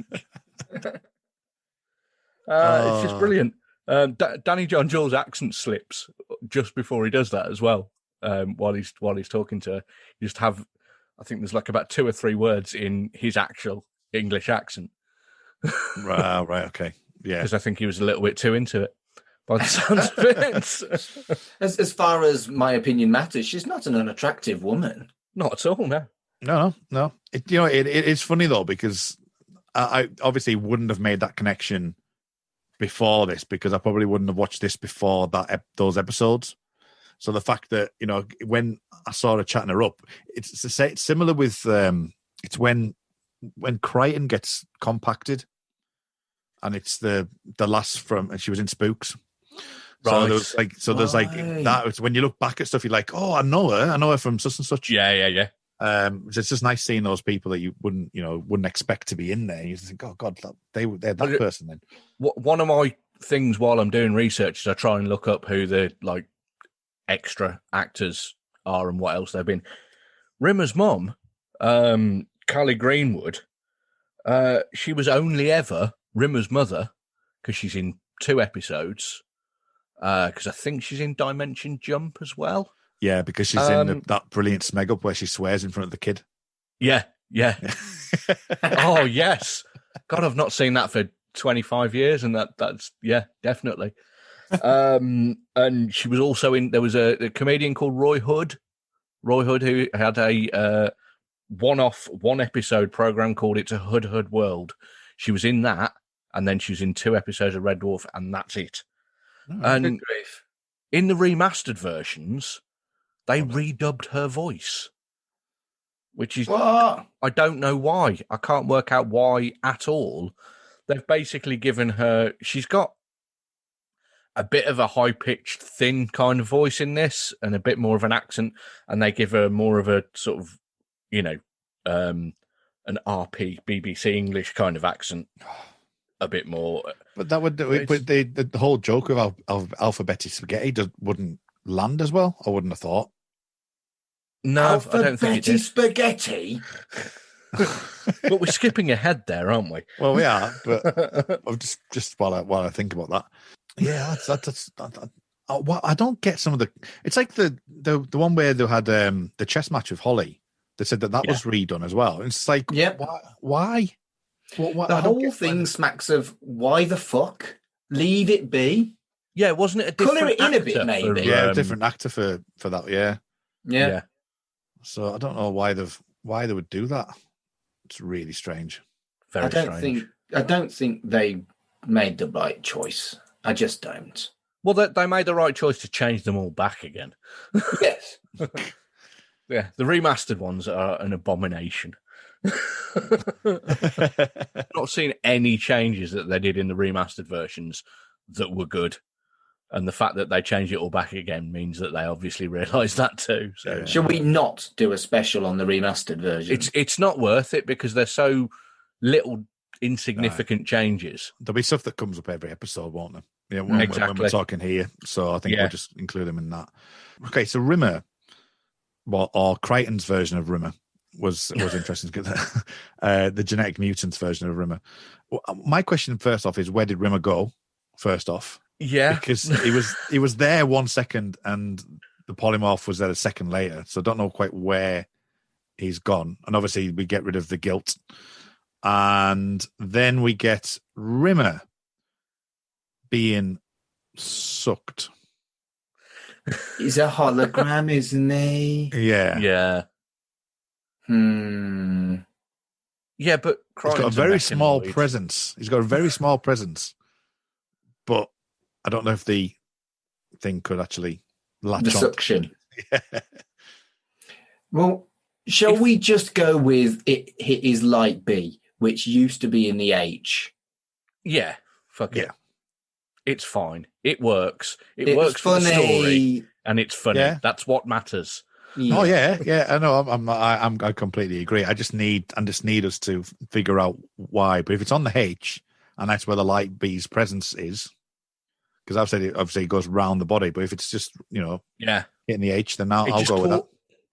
It's just brilliant. Danny John Jules' accent slips just before he does that as well. While he's talking to her, you just have, I think there's like about 2 or 3 words in his actual English accent. Right, okay, yeah. Because I think he was a little bit too into it. By the sounds of it. As far as my opinion matters, she's not an unattractive woman. Not at all, no. No. It is funny though, because I obviously wouldn't have made that connection before this, because I probably wouldn't have watched this before those episodes. So the fact that, you know, when I saw her chatting her up, it's similar with it's when Crichton gets compacted, and it's the lass from, and she was in Spooks. Right. So there's like that. It's when you look back at stuff, you're like, oh, I know her from such and such. Yeah. It's just nice seeing those people that you wouldn't expect to be in there. You just think, oh God, they're that person then. One of my things while I'm doing research is I try and look up who the like extra actors are and what else they've been. Rimmer's mum, Callie Greenwood, she was only ever Rimmer's mother because she's in 2 episodes. Because I think she's in Dimension Jump as well. Yeah, because she's in that brilliant smeg up where she swears in front of the kid. Yeah. Oh, yes. God, I've not seen that for 25 years, and that's definitely. And she was also in, there was a comedian called Roy Hood, who had a one episode program called It's a Hood World. She was in that, and then she was in 2 episodes of Red Dwarf, and that's it. And in the remastered versions, they redubbed her voice, which is what? I don't know why. I can't work out why at all. They've basically given her. She's got a bit of a high-pitched, thin kind of voice in this, and a bit more of an accent, and they give her more of a sort of, an RP BBC English kind of accent. A bit more, but that would the whole joke of alphabetic spaghetti wouldn't land as well. I wouldn't have thought. No, I don't think it did. Spaghetti. But we're skipping ahead there, aren't we? Well, we are, but I'm just while I think about that. Yeah, that's I don't get some of the. It's like the one where they had the chess match with Holly. They said that was redone as well. It's like, why? The whole thing smacks of why the fuck? Leave it be. Yeah, wasn't it a different colour it in a bit, maybe? A different actor for that. Yeah. So I don't know why they would do that. It's really strange. Very strange. I don't think they made the right choice. I just don't. Well, they made the right choice to change them all back again. Yes. Yeah, the remastered ones are an abomination. Not seen any changes that they did in the remastered versions that were good, and the fact that they changed it all back again means that they obviously realised that too. So, should we not do a special on the remastered version? It's not worth it because they're so little insignificant changes. There'll be stuff that comes up every episode, won't there? Yeah, when we're talking here, so I think we'll just include them in that. Okay, so Rimmer, or Crichton's version of Rimmer. Was interesting because the genetic mutants version of Rimmer. My question first off is, where did Rimmer go? First off, yeah, because he was there 1 second and the polymorph was there a second later, so I don't know quite where he's gone. And obviously, we get rid of the guilt, and then we get Rimmer being sucked. He's a hologram, isn't he? Yeah. Yeah. Yeah, but He's got a very small presence. He's got a very small presence, but I don't know if the thing could actually latch The on. suction. Yeah. Well, shall we just go with it is light B, which used to be in the H? Yeah, fuck it. Yeah. It's fine. It works. It works for the story, and it's funny. Yeah. That's what matters. Yeah. Oh yeah. I know. I completely agree. I just need us to figure out why. But if it's on the H, and that's where the light B's presence is, because I've said it obviously goes round the body. But if it's just Yeah, hitting the H, then I'll just go with that.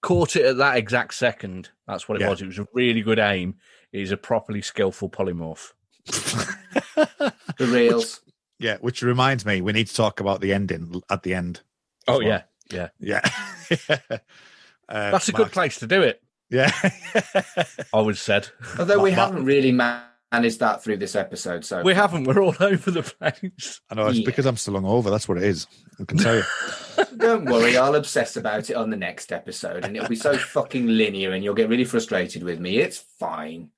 Caught it at that exact second. That's what it Yeah. was. It was a really good aim. It is a properly skillful polymorph. The reels. Yeah, which reminds me, we need to talk about the ending at the end. Oh well. yeah. That's That's a good place to do it. Yeah. I would said. Although we haven't really managed that through this episode, so We haven't. We're all over the place. I know, it's because I'm still hungover. That's what it is. I can tell you. don't worry, I'll obsess about it on the next episode, and it'll be so fucking linear, and you'll get really frustrated with me. It's fine.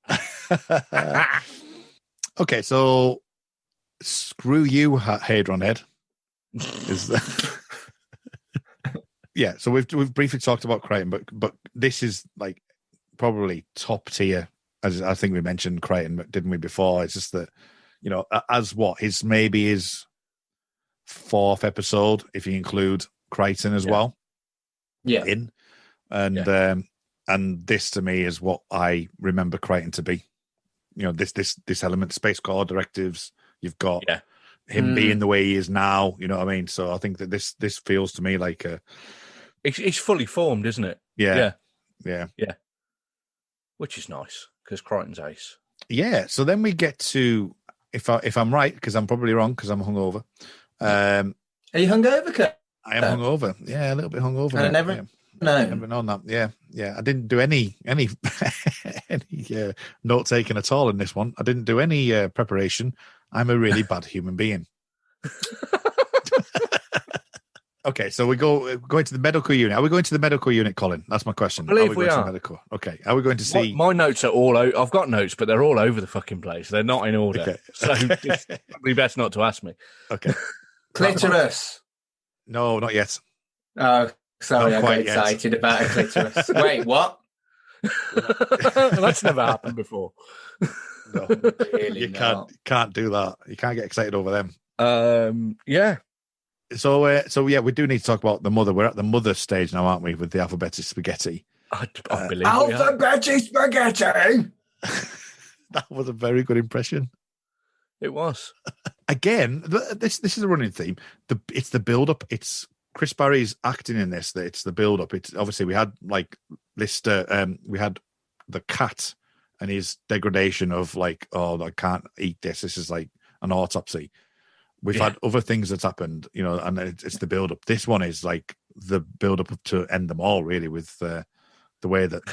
Okay, so screw you, Hadron Head. Yeah, so we've briefly talked about Crichton, but this is like probably top tier, as I think we mentioned Crichton, didn't we, before? It's just that, as what his fourth episode, if you include Crichton as well. Yeah. And this to me is what I remember Crichton to be. This element, space core directives. You've got him being the way he is now. You know what I mean? So I think that this feels to me like a. It's fully formed, isn't it? Yeah. Which is nice because Crichton's ace. Yeah. So then we get to, if I'm right, because I'm probably wrong because I'm hungover. Are you hungover, Kurt? I am hungover. Yeah, a little bit hungover. And I never known that. Yeah. I didn't do any note taking at all in this one. I didn't do any preparation. I'm a really bad human being. Okay, so we going to the medical unit. Are we going to the medical unit, Colin? That's my question. I believe we are. To the medical? Okay. Are we going to see? My notes are all over. I've got notes, but they're all over the fucking place. They're not in order. Okay. So it's probably best not to ask me. Okay. Clitoris. No, not yet. Oh, sorry, Not I got quite yet. excited about a clitoris. Wait, what? That's never happened before. No, Really you not. can't do that. You can't get excited over them. Yeah. So yeah, we do need to talk about the mother. We're at the mother stage now, aren't we, with the alphabetic spaghetti? I believe we are. Alphabetic spaghetti. That was a very good impression. It was. Again, this is a running theme. It's the build up. It's Chris Barry's acting in this. That it's the build up. It's obviously we had like Lister. We had the cat and his degradation of like, oh, I can't eat this. This is like an autopsy. We've had other things that's happened, and it's the build up. This one is like the build up to end them all, really, with the way that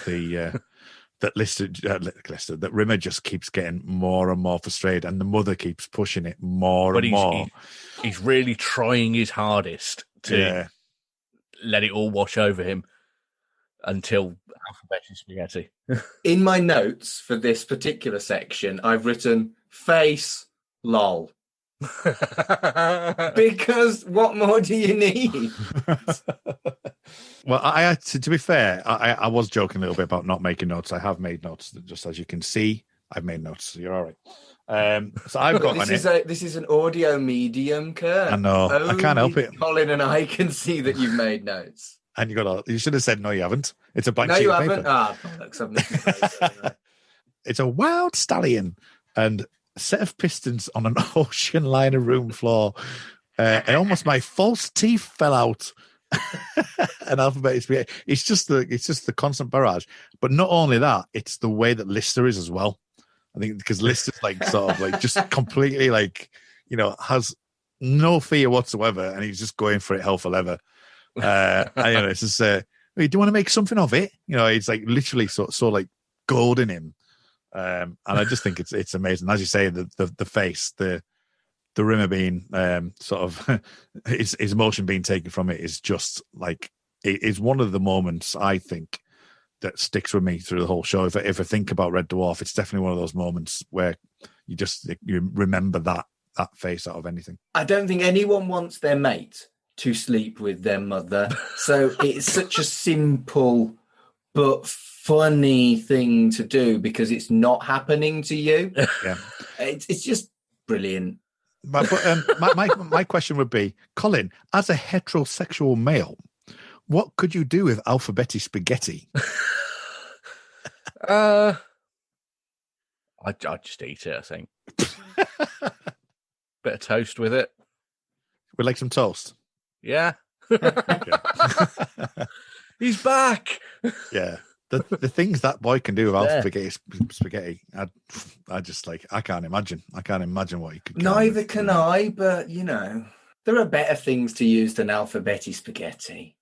that Rimmer just keeps getting more and more frustrated, and the mother keeps pushing it more and more. He's really trying his hardest to let it all wash over him until alphabetic spaghetti. In my notes for this particular section, I've written face lol. Because what more do you need? Well, I had to be fair, I was joking a little bit about not making notes. I have made notes, just as you can see. I've made notes, so you're all right. So I've got this is an audio medium, Kurt. I know. I can't help it. Colin and I can see that you've made notes. And you should have said no, you haven't. It's a blank No, sheet you of haven't. paper. Bollocks, I've missed my face, haven't I? It's a wild stallion and a set of pistons on an ocean liner room floor. And almost my false teeth fell out. An alphabetic spaghetti. It's just the constant barrage. But not only that, it's the way that Lister is as well. I think because Lister's like sort of like just completely like, has no fear whatsoever, and he's just going for it hell for leather. It's just, do you want to make something of it? It's like literally so like gold in him. And I just think it's amazing. As you say, the face, the Rimmer being sort of his emotion being taken from it is just like, it is one of the moments I think that sticks with me through the whole show. If I think about Red Dwarf, it's definitely one of those moments where you remember that face out of anything. I don't think anyone wants their mate to sleep with their mother. So it's such a simple but funny thing to do because it's not happening to you. Yeah, it's just brilliant. But my question would be, Colin, as a heterosexual male, what could you do with alphabetti spaghetti? I'd just eat it, I think. Bit of toast with it. We'd like some toast. Yeah. He's back. Yeah. The things that boy can do with alphabetti spaghetti, I just like, I can't imagine what he could. Neither can I, but there are better things to use than alphabetti spaghetti.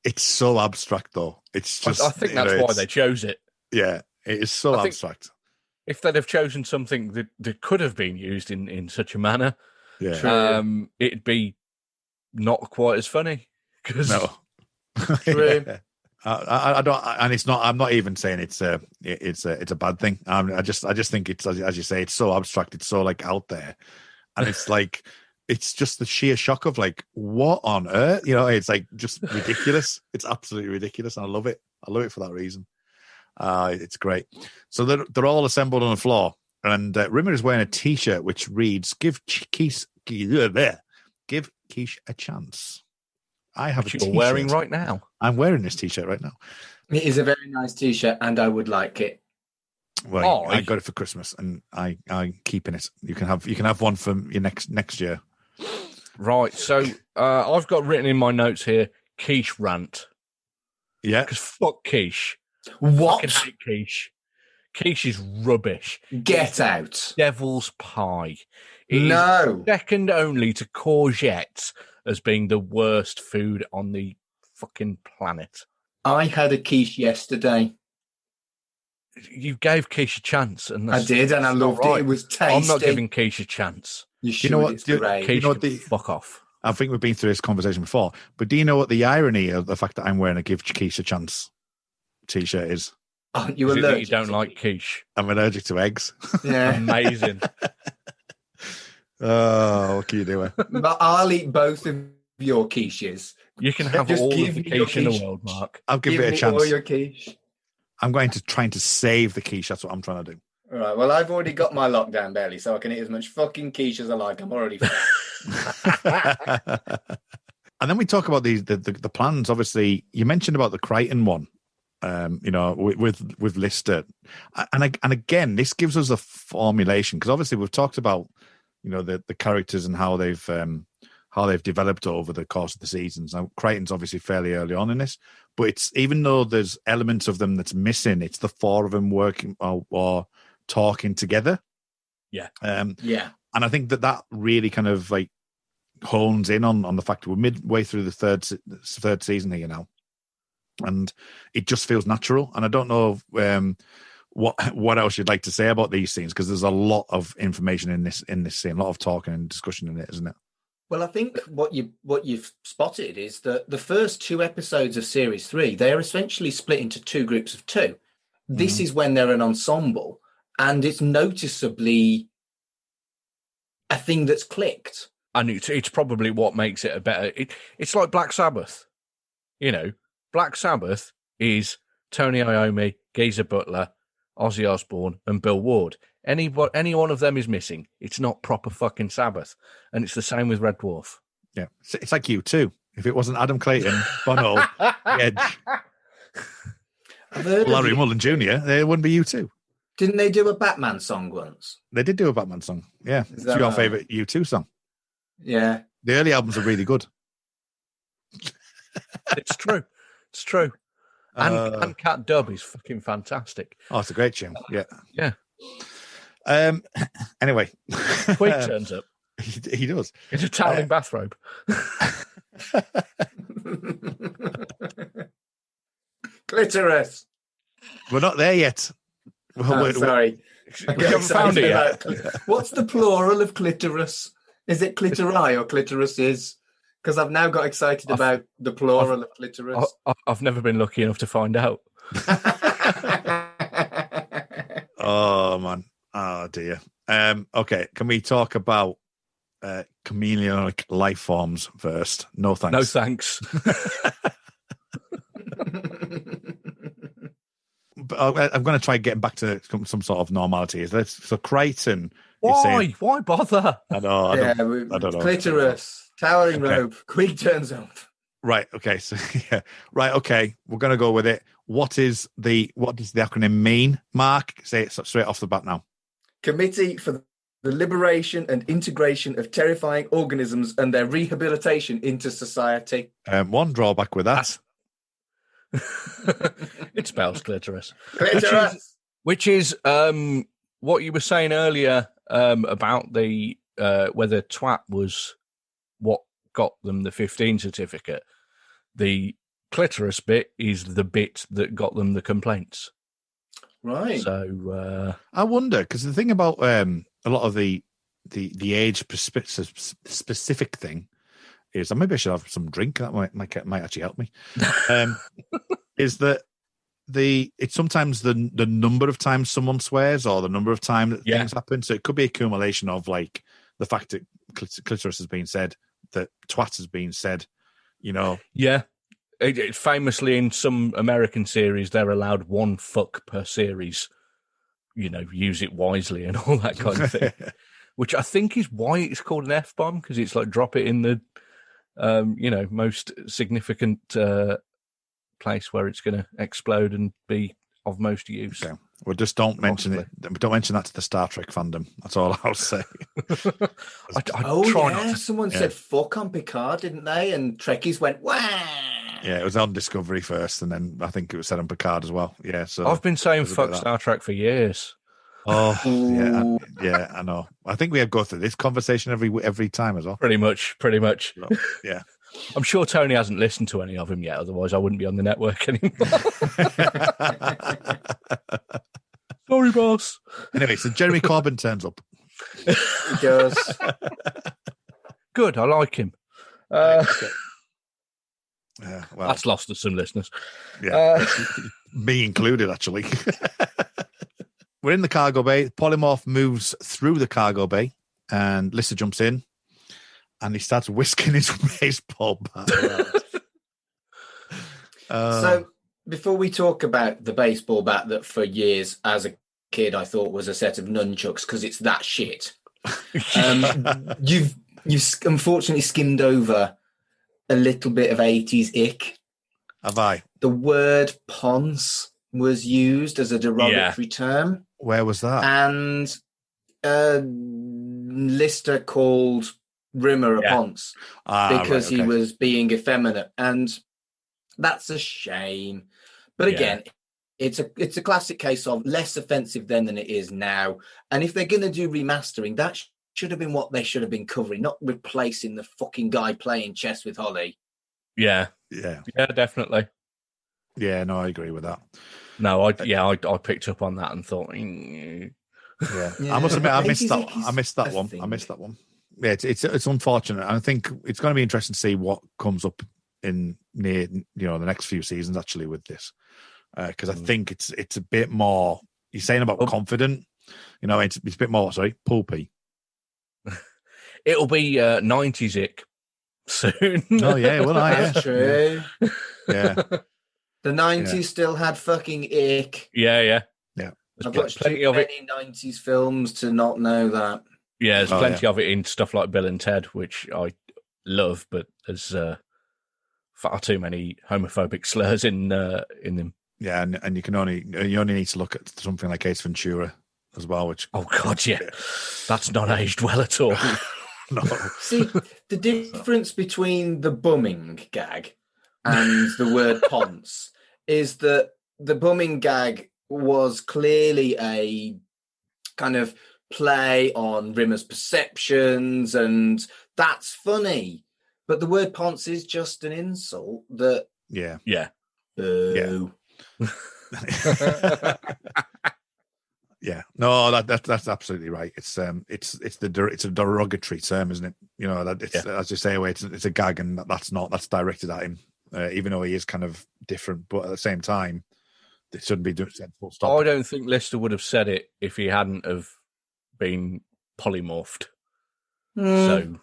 It's so abstract, though. It's just. I think that's why they chose it. Yeah, it is so abstract. If they'd have chosen something that could have been used in such a manner, it'd be not quite as funny. No. True. Yeah. I don't, and it's not. I'm not even saying it's a bad thing. I just think it's, as you say, it's so abstract. It's so like out there, and it's like, it's just the sheer shock of like, what on earth? It's like just ridiculous. It's absolutely ridiculous, and I love it. I love it for that reason. It's great. So they're all assembled on the floor, and Rimmer is wearing a T-shirt which reads, "Give Quiche a chance." I have a T-shirt wearing right now. I'm wearing this T-shirt right now. It is a very nice T-shirt, and I would like it. Well, I got it for Christmas, and I'm keeping it. You can have one for your next year. Right. So I've got written in my notes here, quiche rant. Yeah. Because fuck quiche. What? I fucking hate quiche. Quiche is rubbish. Get out. Devil's pie. It No. is second only to courgettes as being the worst food on the fucking planet. I had a quiche yesterday. You gave quiche a chance, and I did, and I loved it. It was tasty. I'm not giving quiche a chance. You should. You know what? It's great. Quiche fuck off. I think we've been through this conversation before, but do you know what the irony of the fact that I'm wearing a Give Quiche a Chance T-shirt is? Aren't you Is it that allergic? you don't like quiche? I'm allergic to eggs. Yeah. Amazing. Oh, what can you do? But I'll eat both of your quiches. You can have Just all give of the me your quiche in the quiche. world, Mark. I'll give it a me chance. all your quiche. I'm going to trying to save the quiche. That's what I'm trying to do. All right. Well, I've already got my lockdown belly, so I can eat as much fucking quiche as I like. I'm already fine. And then we talk about the plans. Obviously, you mentioned about the Crichton one. With Lister, and again, this gives us a formulation because obviously we've talked about the characters and how they've developed over the course of the seasons. Now, Crichton's obviously fairly early on in this, but it's even though there's elements of them that's missing, it's the four of them working or talking together. Yeah, yeah, and I think that really kind of like hones in on the fact that we're midway through the third season here now. And it just feels natural. And I don't know what else you'd like to say about these scenes because there's a lot of information in this scene, a lot of talking and discussion in it, isn't it? Well, I think what you've spotted is that the first two episodes of series 3, they are essentially split into two groups of two. This is when they're an ensemble, and it's noticeably a thing that's clicked. And it's probably what makes it a better. It's like Black Sabbath, Black Sabbath is Tony Iommi, Geezer Butler, Ozzy Osbourne, and Bill Ward. Any one of them is missing. It's not proper fucking Sabbath. And it's the same with Red Dwarf. Yeah. It's like U2. If it wasn't Adam Clayton, Bono, Edge, Larry Mullen Jr., they wouldn't be U2. Didn't they do a Batman song once? They did do a Batman song. Yeah. It's your right? favourite U2 song. Yeah. The early albums are really good. It's true. It's true. And Cat Dub is fucking fantastic. Oh, it's a great tune. Yeah. Yeah. Anyway. Twig turns up. He does. In a toweling bathrobe. Clitoris. We're not there yet. Sorry. We haven't found it yet. What's the plural of clitoris? Is it clitori or clitorises? Because I've now got excited about the plural of clitoris. I've never been lucky enough to find out. Oh, man. Oh, dear. Okay, can we talk about chameleon-like life forms first? No thanks. No thanks. But I'm going to try getting back to some sort of normality. So Crichton... Why? Why bother? I know. I don't know. Clitoris, towering rope, quick turns up. Right. Okay. So yeah. Right. Okay. We're going to go with it. What does the acronym mean, Mark? Say it straight off the bat now. Committee for the Liberation and Integration of Terrifying Organisms and Their Rehabilitation into Society. One drawback with that. It spells clitoris. Clitoris. Which is what you were saying earlier about the whether twat was what got them the 15 certificate. The clitoris bit is the bit that got them the complaints. Right. So I wonder, because the thing about a lot of the age specific thing is, and maybe I should have some drink, that might actually help me, is that it's sometimes the number of times someone swears or the number of times that things happen. So it could be accumulation of like the fact that clitoris has been said, that twat has been said, you know. Yeah. It famously, in some American series, they're allowed one fuck per series. You know, use it wisely and all that kind of thing. Which I think is why it's called an F-bomb, because it's like drop it in the, most significant place where it's going to explode and be of most use. Okay. Well, just don't mention it. Don't mention that to the Star Trek fandom. That's all I'll say. Someone said fuck on Picard, didn't they? And Trekkies went, wah! Yeah, it was on Discovery first, and then I think it was said on Picard as well. Yeah, so I've been saying fuck Star Trek for years. Oh, yeah, I know. I think we have go through this conversation every time as well. Pretty much. So, yeah. I'm sure Tony hasn't listened to any of them yet, otherwise I wouldn't be on the network anymore. Sorry, boss. Anyway, so Jeremy Corbyn turns up. He does. Good, I like him. Well, that's lost us some listeners. Yeah, me included, actually. We're in the cargo bay. Polymorph moves through the cargo bay, and Lister jumps in, and he starts whisking his baseball bat around. So, before we talk about the baseball bat that for years as a kid I thought was a set of nunchucks because it's that shit, you've unfortunately skimmed over a little bit of 80s ick. Have I? The word ponce was used as a derogatory term. Where was that? And Lister called Rimmer a ponce because he was being effeminate. And that's a shame. But again, it's a classic case of less offensive then than it is now. And if they're going to do remastering, that should have been what they should have been covering, not replacing the fucking guy playing chess with Holly. Yeah, definitely. Yeah, no, I agree with that. No, I picked up on that and thought, yeah. I must admit, I missed that one. Yeah, it's unfortunate. I think it's going to be interesting to see what comes up in near the next few seasons actually with this, because I think it's a bit more. You're saying about confident, it's a bit more pulpy. It'll be 90s ick soon. Oh yeah, well, that's true. Yeah. The 90s still had fucking ick. Yeah. I've watched too many 90s films to not know that. Yeah, there's plenty of it in stuff like Bill and Ted, which I love, but there's far too many homophobic slurs in them. Yeah, and you only need to look at something like Ace Ventura as well, which that's not aged well at all. No. See, the difference between the bumming gag and the word ponce is that the bumming gag was clearly a kind of play on Rimmer's perceptions, and that's funny. But the word ponce is just an insult that... Yeah. Boo. Yeah, no, that's absolutely right. It's a derogatory term, isn't it? You know, that it's as you say, it's a gag, and that's directed at him, even though he is kind of different. But at the same time, it shouldn't be said full stop. I don't think Lister would have said it if he hadn't have been polymorphed. So,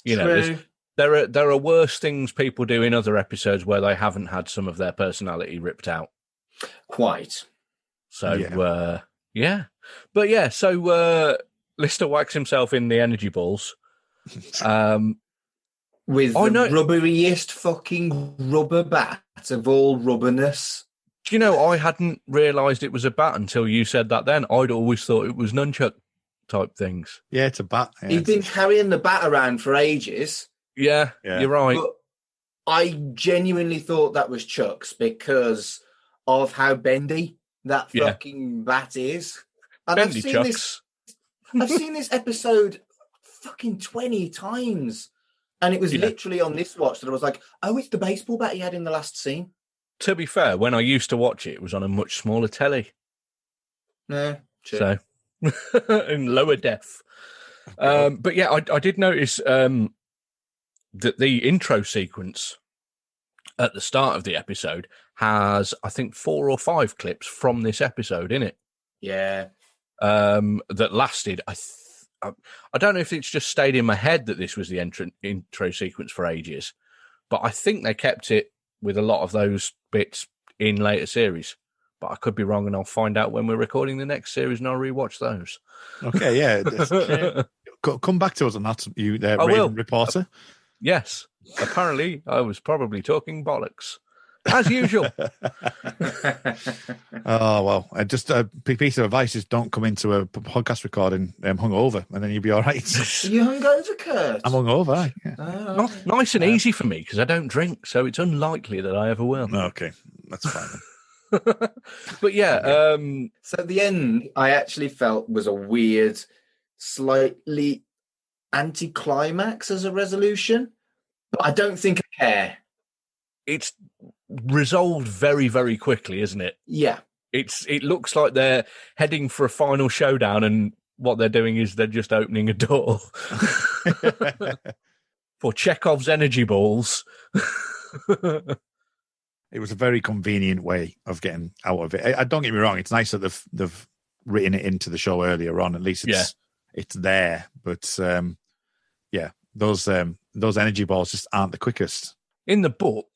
you know, there are worse things people do in other episodes where they haven't had some of their personality ripped out. Quite. So, yeah. But yeah, so Lister whacks himself in the energy balls. With the rubberiest fucking rubber bat of all rubberness. Do you know, I hadn't realised it was a bat until you said that then. I'd always thought it was nunchuck type things. Yeah, it's a bat. Yeah, He'd been carrying the bat around for ages. Yeah, you're right. But I genuinely thought that was Chuck's because of how bendy that fucking bat is. And bendy Chucks. I've seen this episode fucking 20 times. And it was literally on this watch that I was like, oh, it's the baseball bat he had in the last scene. To be fair, when I used to watch it, it was on a much smaller telly. No, true. So, in lower def. But yeah, I did notice that the intro sequence at the start of the episode has, I think, 4 or 5 clips from this episode in it. Yeah. That lasted, I don't know if it's just stayed in my head that this was the intro sequence for ages, but I think they kept it with a lot of those bits in later series. But I could be wrong, and I'll find out when we're recording the next series, and I'll rewatch those. Okay, yeah. Come back to us on that, you Raven reporter. Yes. Apparently, I was probably talking bollocks. As usual. Oh, well, just a piece of advice is don't come into a podcast recording hungover, and then you'll be all right. Are you hungover, Kurt? I'm hungover, yeah. Oh, nice and easy for me, because I don't drink, so it's unlikely that I ever will. Okay, that's fine then. But yeah, so at the end, I actually felt was a weird, slightly anticlimax as a resolution, but I don't think I care. It's resolved very, very quickly, isn't it? Yeah. It looks like they're heading for a final showdown, and what they're doing is they're just opening a door for Chekhov's energy balls. It was a very convenient way of getting out of it. I don't get me wrong; it's nice that they've written it into the show earlier on. At least it's there. But those energy balls just aren't the quickest. In the book,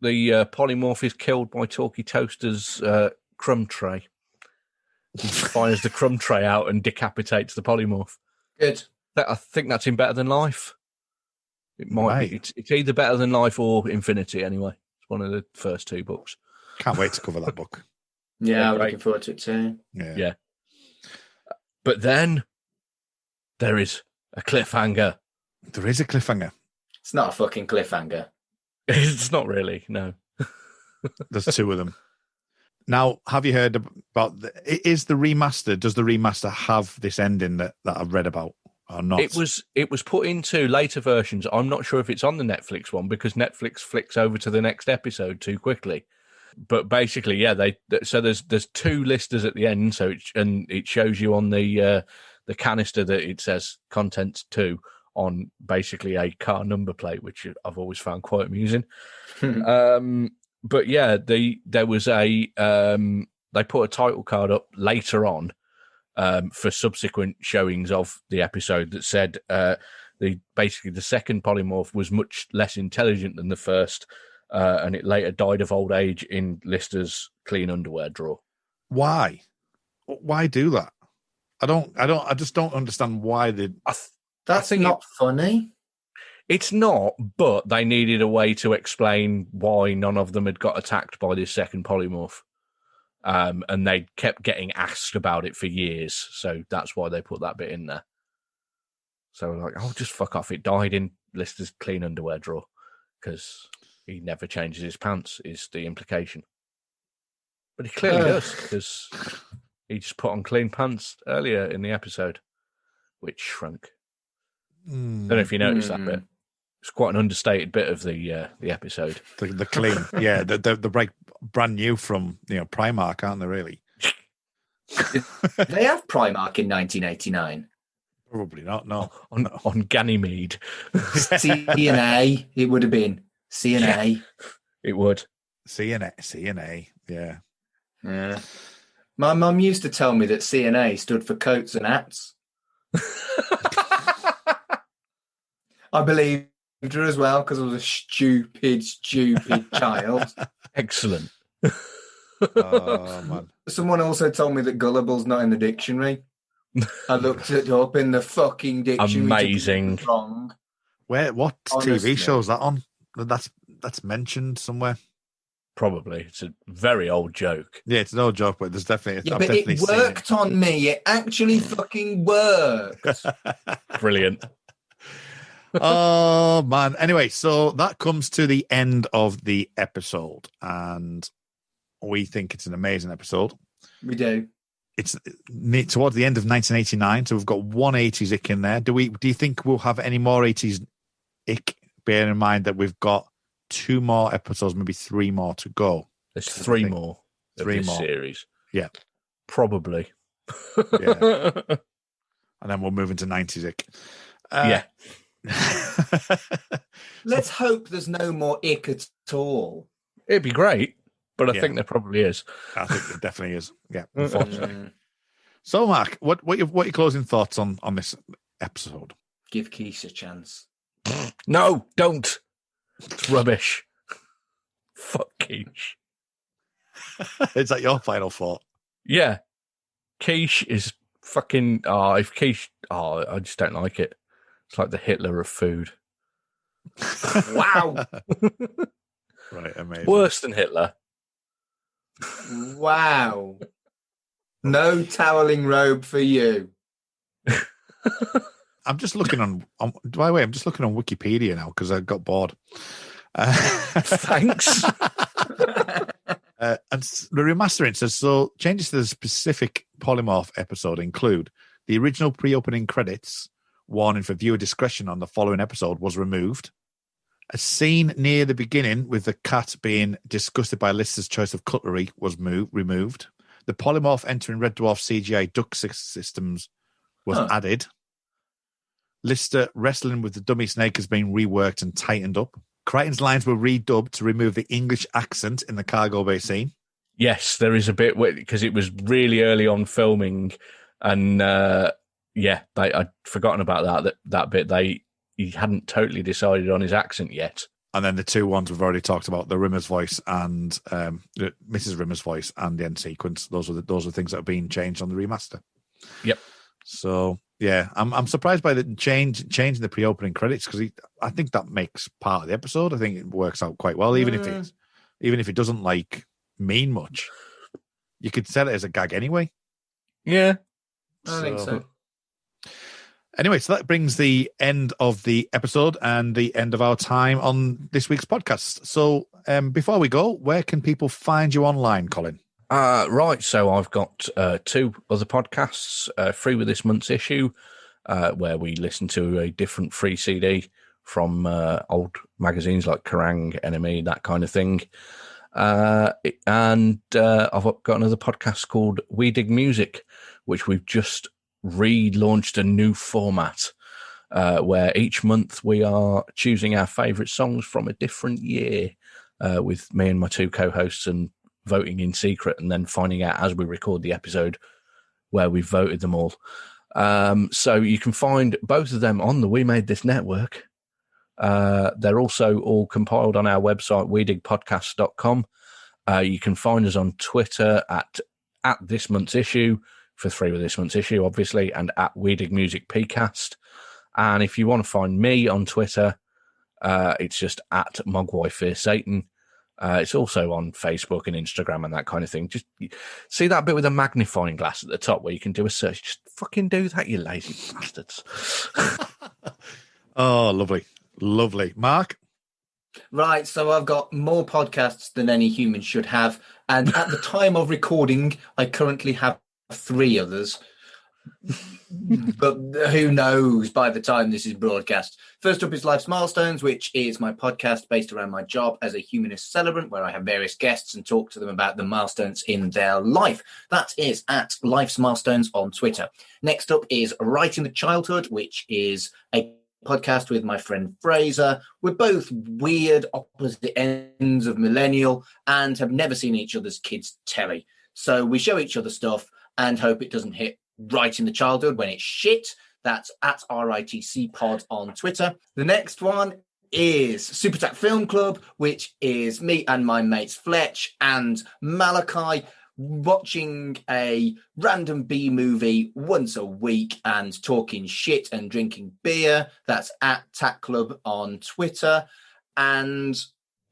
the polymorph is killed by Talkie Toaster's crumb tray. He fires the crumb tray out and decapitates the polymorph. Good. I think that's in Better Than Life. It might be. It's either Better Than Life or Infinity, anyway. It's one of the first 2 books. Can't wait to cover that book. Yeah, I'm looking forward to it too. Yeah. But then there is a cliffhanger. There is a cliffhanger. It's not a fucking cliffhanger. It's not really, no. There's 2 of them. Now, have you heard about does the remaster have this ending that I've read about or not? It was put into later versions. I'm not sure if it's on the Netflix one because Netflix flicks over to the next episode too quickly. But basically, so there's 2 listers at the end, so it shows you on the canister that it says contents 2 on basically a car number plate, which I've always found quite amusing. But yeah, there was they put a title card up later on for subsequent showings of the episode that said basically the second polymorph was much less intelligent than the first, and it later died of old age in Lister's clean underwear drawer. Why? Why do that? I just don't understand why they. That's not funny. It's not, but they needed a way to explain why none of them had got attacked by this second polymorph. And they kept getting asked about it for years. So that's why they put that bit in there. So like, oh, just fuck off. It died in Lister's clean underwear drawer because he never changes his pants is the implication. But he clearly does because He just put on clean pants earlier in the episode, which shrunk. Don't know if you noticed that bit. It's quite an understated bit of the episode. The clean, yeah, the brand new from Primark, aren't they? Really? They have Primark in 1989. Probably not. No, on Ganymede. C&A, it would have been C&A. Yeah, it would. C&A. Yeah. My mum used to tell me that C&A stood for coats and hats. I believed her as well because I was a stupid child. Excellent. Oh man! Someone also told me that gullible's not in the dictionary. I looked it up in the fucking dictionary. Amazing. Wrong. What Honestly. TV show is that on? That's mentioned somewhere. Probably. It's a very old joke. Yeah, it's no joke, but there's definitely. Yeah, I've but definitely it seen worked on me. It actually fucking worked. Brilliant. Oh man! Anyway, so that comes to the end of the episode, and we think it's an amazing episode. We do. It's towards the end of 1989, so we've got one 80s ick in there. Do you think we'll have any more 80s ick? Bearing in mind that we've got 2 more episodes, maybe 3 more to go. There's 3 more of this series. Yeah, probably. Yeah, and then we'll move into 90s ick. Yeah. Let's hope there's no more ick at all. It'd be great, but I think there probably is. I think there definitely is. Yeah, unfortunately. So, Mark, what are your closing thoughts on this episode? Give Keith a chance. No, don't. It's rubbish. Fuck Quiche. Is that your final thought? Yeah. Quiche is fucking... if Quiche... I just don't like it. It's like the Hitler of food. Wow. Right, amazing. Worse than Hitler. Wow. No toweling robe for you. I'm just looking on by the way, I'm just looking on Wikipedia now because I got bored. Thanks. And the remastering says, so changes to the specific Polymorph episode include the original pre-opening credits warning for viewer discretion on the following episode was removed. A scene near the beginning with the cat being disgusted by Lister's choice of cutlery was removed. The Polymorph entering Red Dwarf CGI duck systems was added. Lister wrestling with the dummy snake has been reworked and tightened up. Crichton's lines were redubbed to remove the English accent in the cargo bay scene. Yes, there is a bit because it was really early on filming, and I'd forgotten about that bit. He hadn't totally decided on his accent yet. And then the 2 ones we've already talked about, the Rimmer's voice and Mrs. Rimmer's voice and the end sequence. Those are things that have been changed on the remaster. Yep. So yeah, I'm surprised by the changing the pre-opening credits because I think that makes part of the episode. I think it works out quite well, even if it doesn't mean much. You could set it as a gag anyway. Yeah, I think so. Anyway, so that brings the end of the episode and the end of our time on this week's podcast. So before we go, where can people find you online, Colin? Right, so I've got 2 other podcasts, Free with this month's issue, where we listen to a different free CD from old magazines like Kerrang, NME, that kind of thing. And I've got another podcast called We Dig Music, which we've just relaunched a new format where each month we are choosing our favourite songs from a different year with me and my 2 co-hosts and voting in secret and then finding out as we record the episode where we've voted them all. So you can find both of them on the We Made This network. They're also all compiled on our website, wedigpodcast.com. You can find us on Twitter at this month's issue, for Free with this month's issue, obviously, and at We Dig Music PCast. And if you want to find me on Twitter, it's just at Mogwai Fear Satan. It's also on Facebook and Instagram and that kind of thing. Just see that bit with a magnifying glass at the top where you can do a search. Just fucking do that, you lazy bastards. Oh, lovely. Lovely. Mark? Right, so I've got more podcasts than any human should have. And at the time of recording, I currently have 3 others. But who knows by the time this is broadcast. First up is Life's Milestones, which is my podcast based around my job as a humanist celebrant, where I have various guests and talk to them about the milestones in their life. That is at Life's Milestones on Twitter. Next up is Writing the Childhood, which is a podcast with my friend Fraser. We're both weird opposite ends of millennial and have never seen each other's kids' telly. So we show each other stuff and hope it doesn't hit right in the childhood when it's shit. That's at RITC Pod on Twitter. The next one is Super Tap Film Club, which is me and my mates Fletch and Malachi watching a random B movie once a week and talking shit and drinking beer. That's at Tat Club on Twitter. And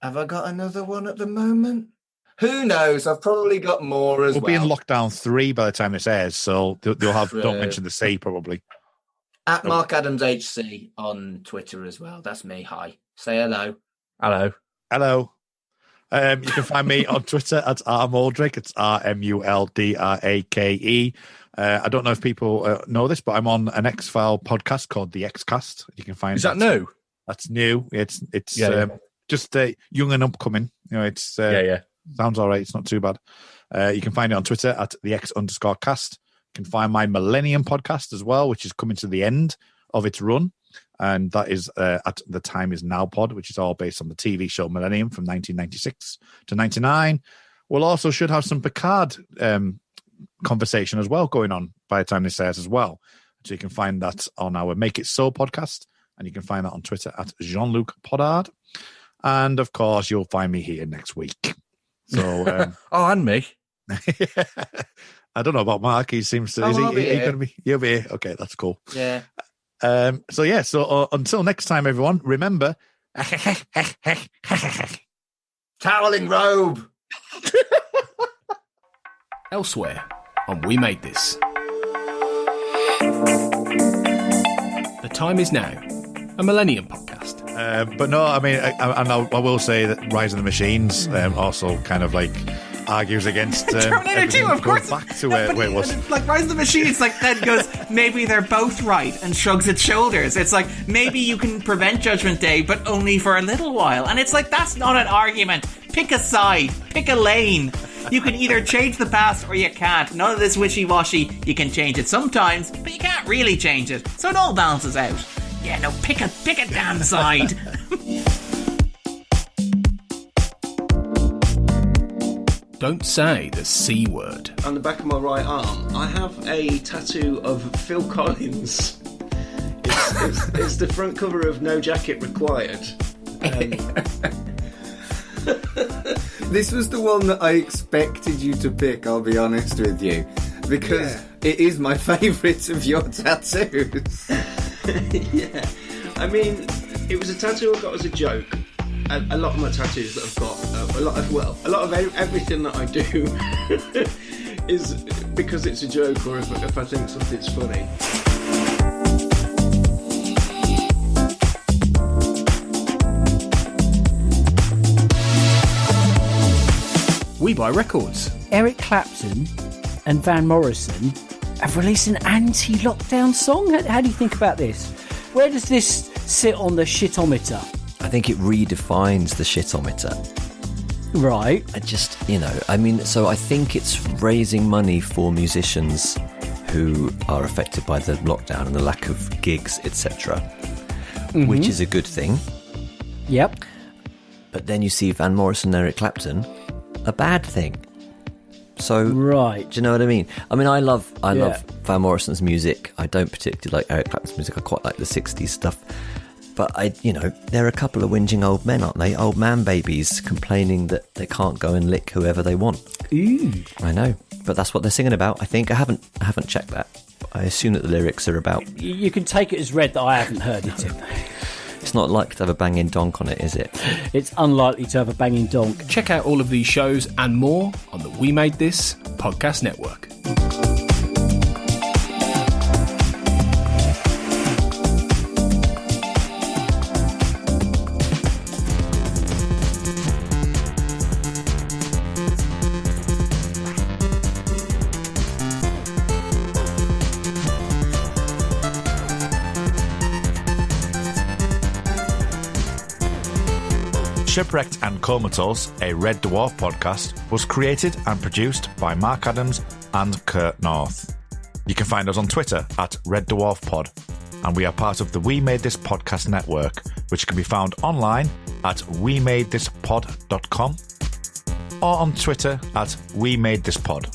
have I got another one at the moment? Who knows? I've probably got more as well. We'll be in lockdown 3 by the time this airs, so they'll have Don't Mention the C probably. At Mark Adams HC on Twitter as well. That's me. Hi. Say hello. Hello. Hello. You can find me on Twitter at rmuldrake. It's RMULDRAKE. I don't know if people know this, but I'm on an X-File podcast called The X-Cast. You can find. Is that new? That's new. It's Yeah. just young and upcoming. You know, it's sounds all right. It's not too bad. You can find it on Twitter at the X_cast. You can find my Millennium podcast as well, which is coming to the end of its run. And that is at The Time Is Now Pod, which is all based on the TV show Millennium from 1996 to 99. We'll also should have some Picard conversation as well going on by the time this airs as well. So you can find that on our Make It So podcast. And you can find that on Twitter at Jean-Luc Podard. And of course, you'll find me here next week. So, oh, and me. I don't know about Mark. He seems to. Is he going to be? You'll be here. Okay, that's cool. Yeah. So until next time, everyone. Remember, toweling robe. Elsewhere on We Made This. The Time Is Now, a Millennium podcast. But no, I mean, I will say that Rise of the Machines also kind of like argues against Terminator 2, of course. Back to where it was. Like Rise of the Machines, like then goes, maybe they're both right, and shrugs its shoulders. It's like, maybe you can prevent Judgment Day, but only for a little while. And it's like, that's not an argument. Pick a side, pick a lane. You can either change the past or you can't. None of this wishy-washy. You can change it sometimes, but you can't really change it. So it all balances out. Yeah, no, pick a damn side. Don't say the C word. On the back of my right arm, I have a tattoo of Phil Collins. It's the front cover of No Jacket Required. This was the one that I expected you to pick, I'll be honest with you. Because it is my favourite of your tattoos. Yeah. I mean, it was a tattoo I got as a joke. A lot of my tattoos that I've got, a lot of everything that I do is because it's a joke or if I think something's funny. We Buy Records. Eric Clapton and Van Morrison have released an anti-lockdown song. How do you think about this? Where does this sit on the shitometer? I think it redefines the shitometer. Right. So I think it's raising money for musicians who are affected by the lockdown and the lack of gigs, etc., which is a good thing. Yep. But then you see Van Morrison and Eric Clapton, a bad thing. So, right. Do you know what I mean? I mean, I love Van Morrison's music. I don't particularly like Eric Clapton's music. I quite like the 60s stuff. But they're a couple of whinging old men, aren't they? Old man babies complaining that they can't go and lick whoever they want. Ooh. I know, but that's what they're singing about. I think I haven't checked that. I assume that the lyrics are about. You can take it as read that I haven't heard it. It's not likely to have a banging donk on it, is it? It's unlikely to have a banging donk. Check out all of these shows and more on the We Made This podcast network. Shipwrecked and Comatose, a Red Dwarf podcast, was created and produced by Mark Adams and Kurt North. You can find us on Twitter at Red Dwarf Pod, and we are part of the We Made This Podcast network, which can be found online at wemadethispod.com or on Twitter at We Made This Pod.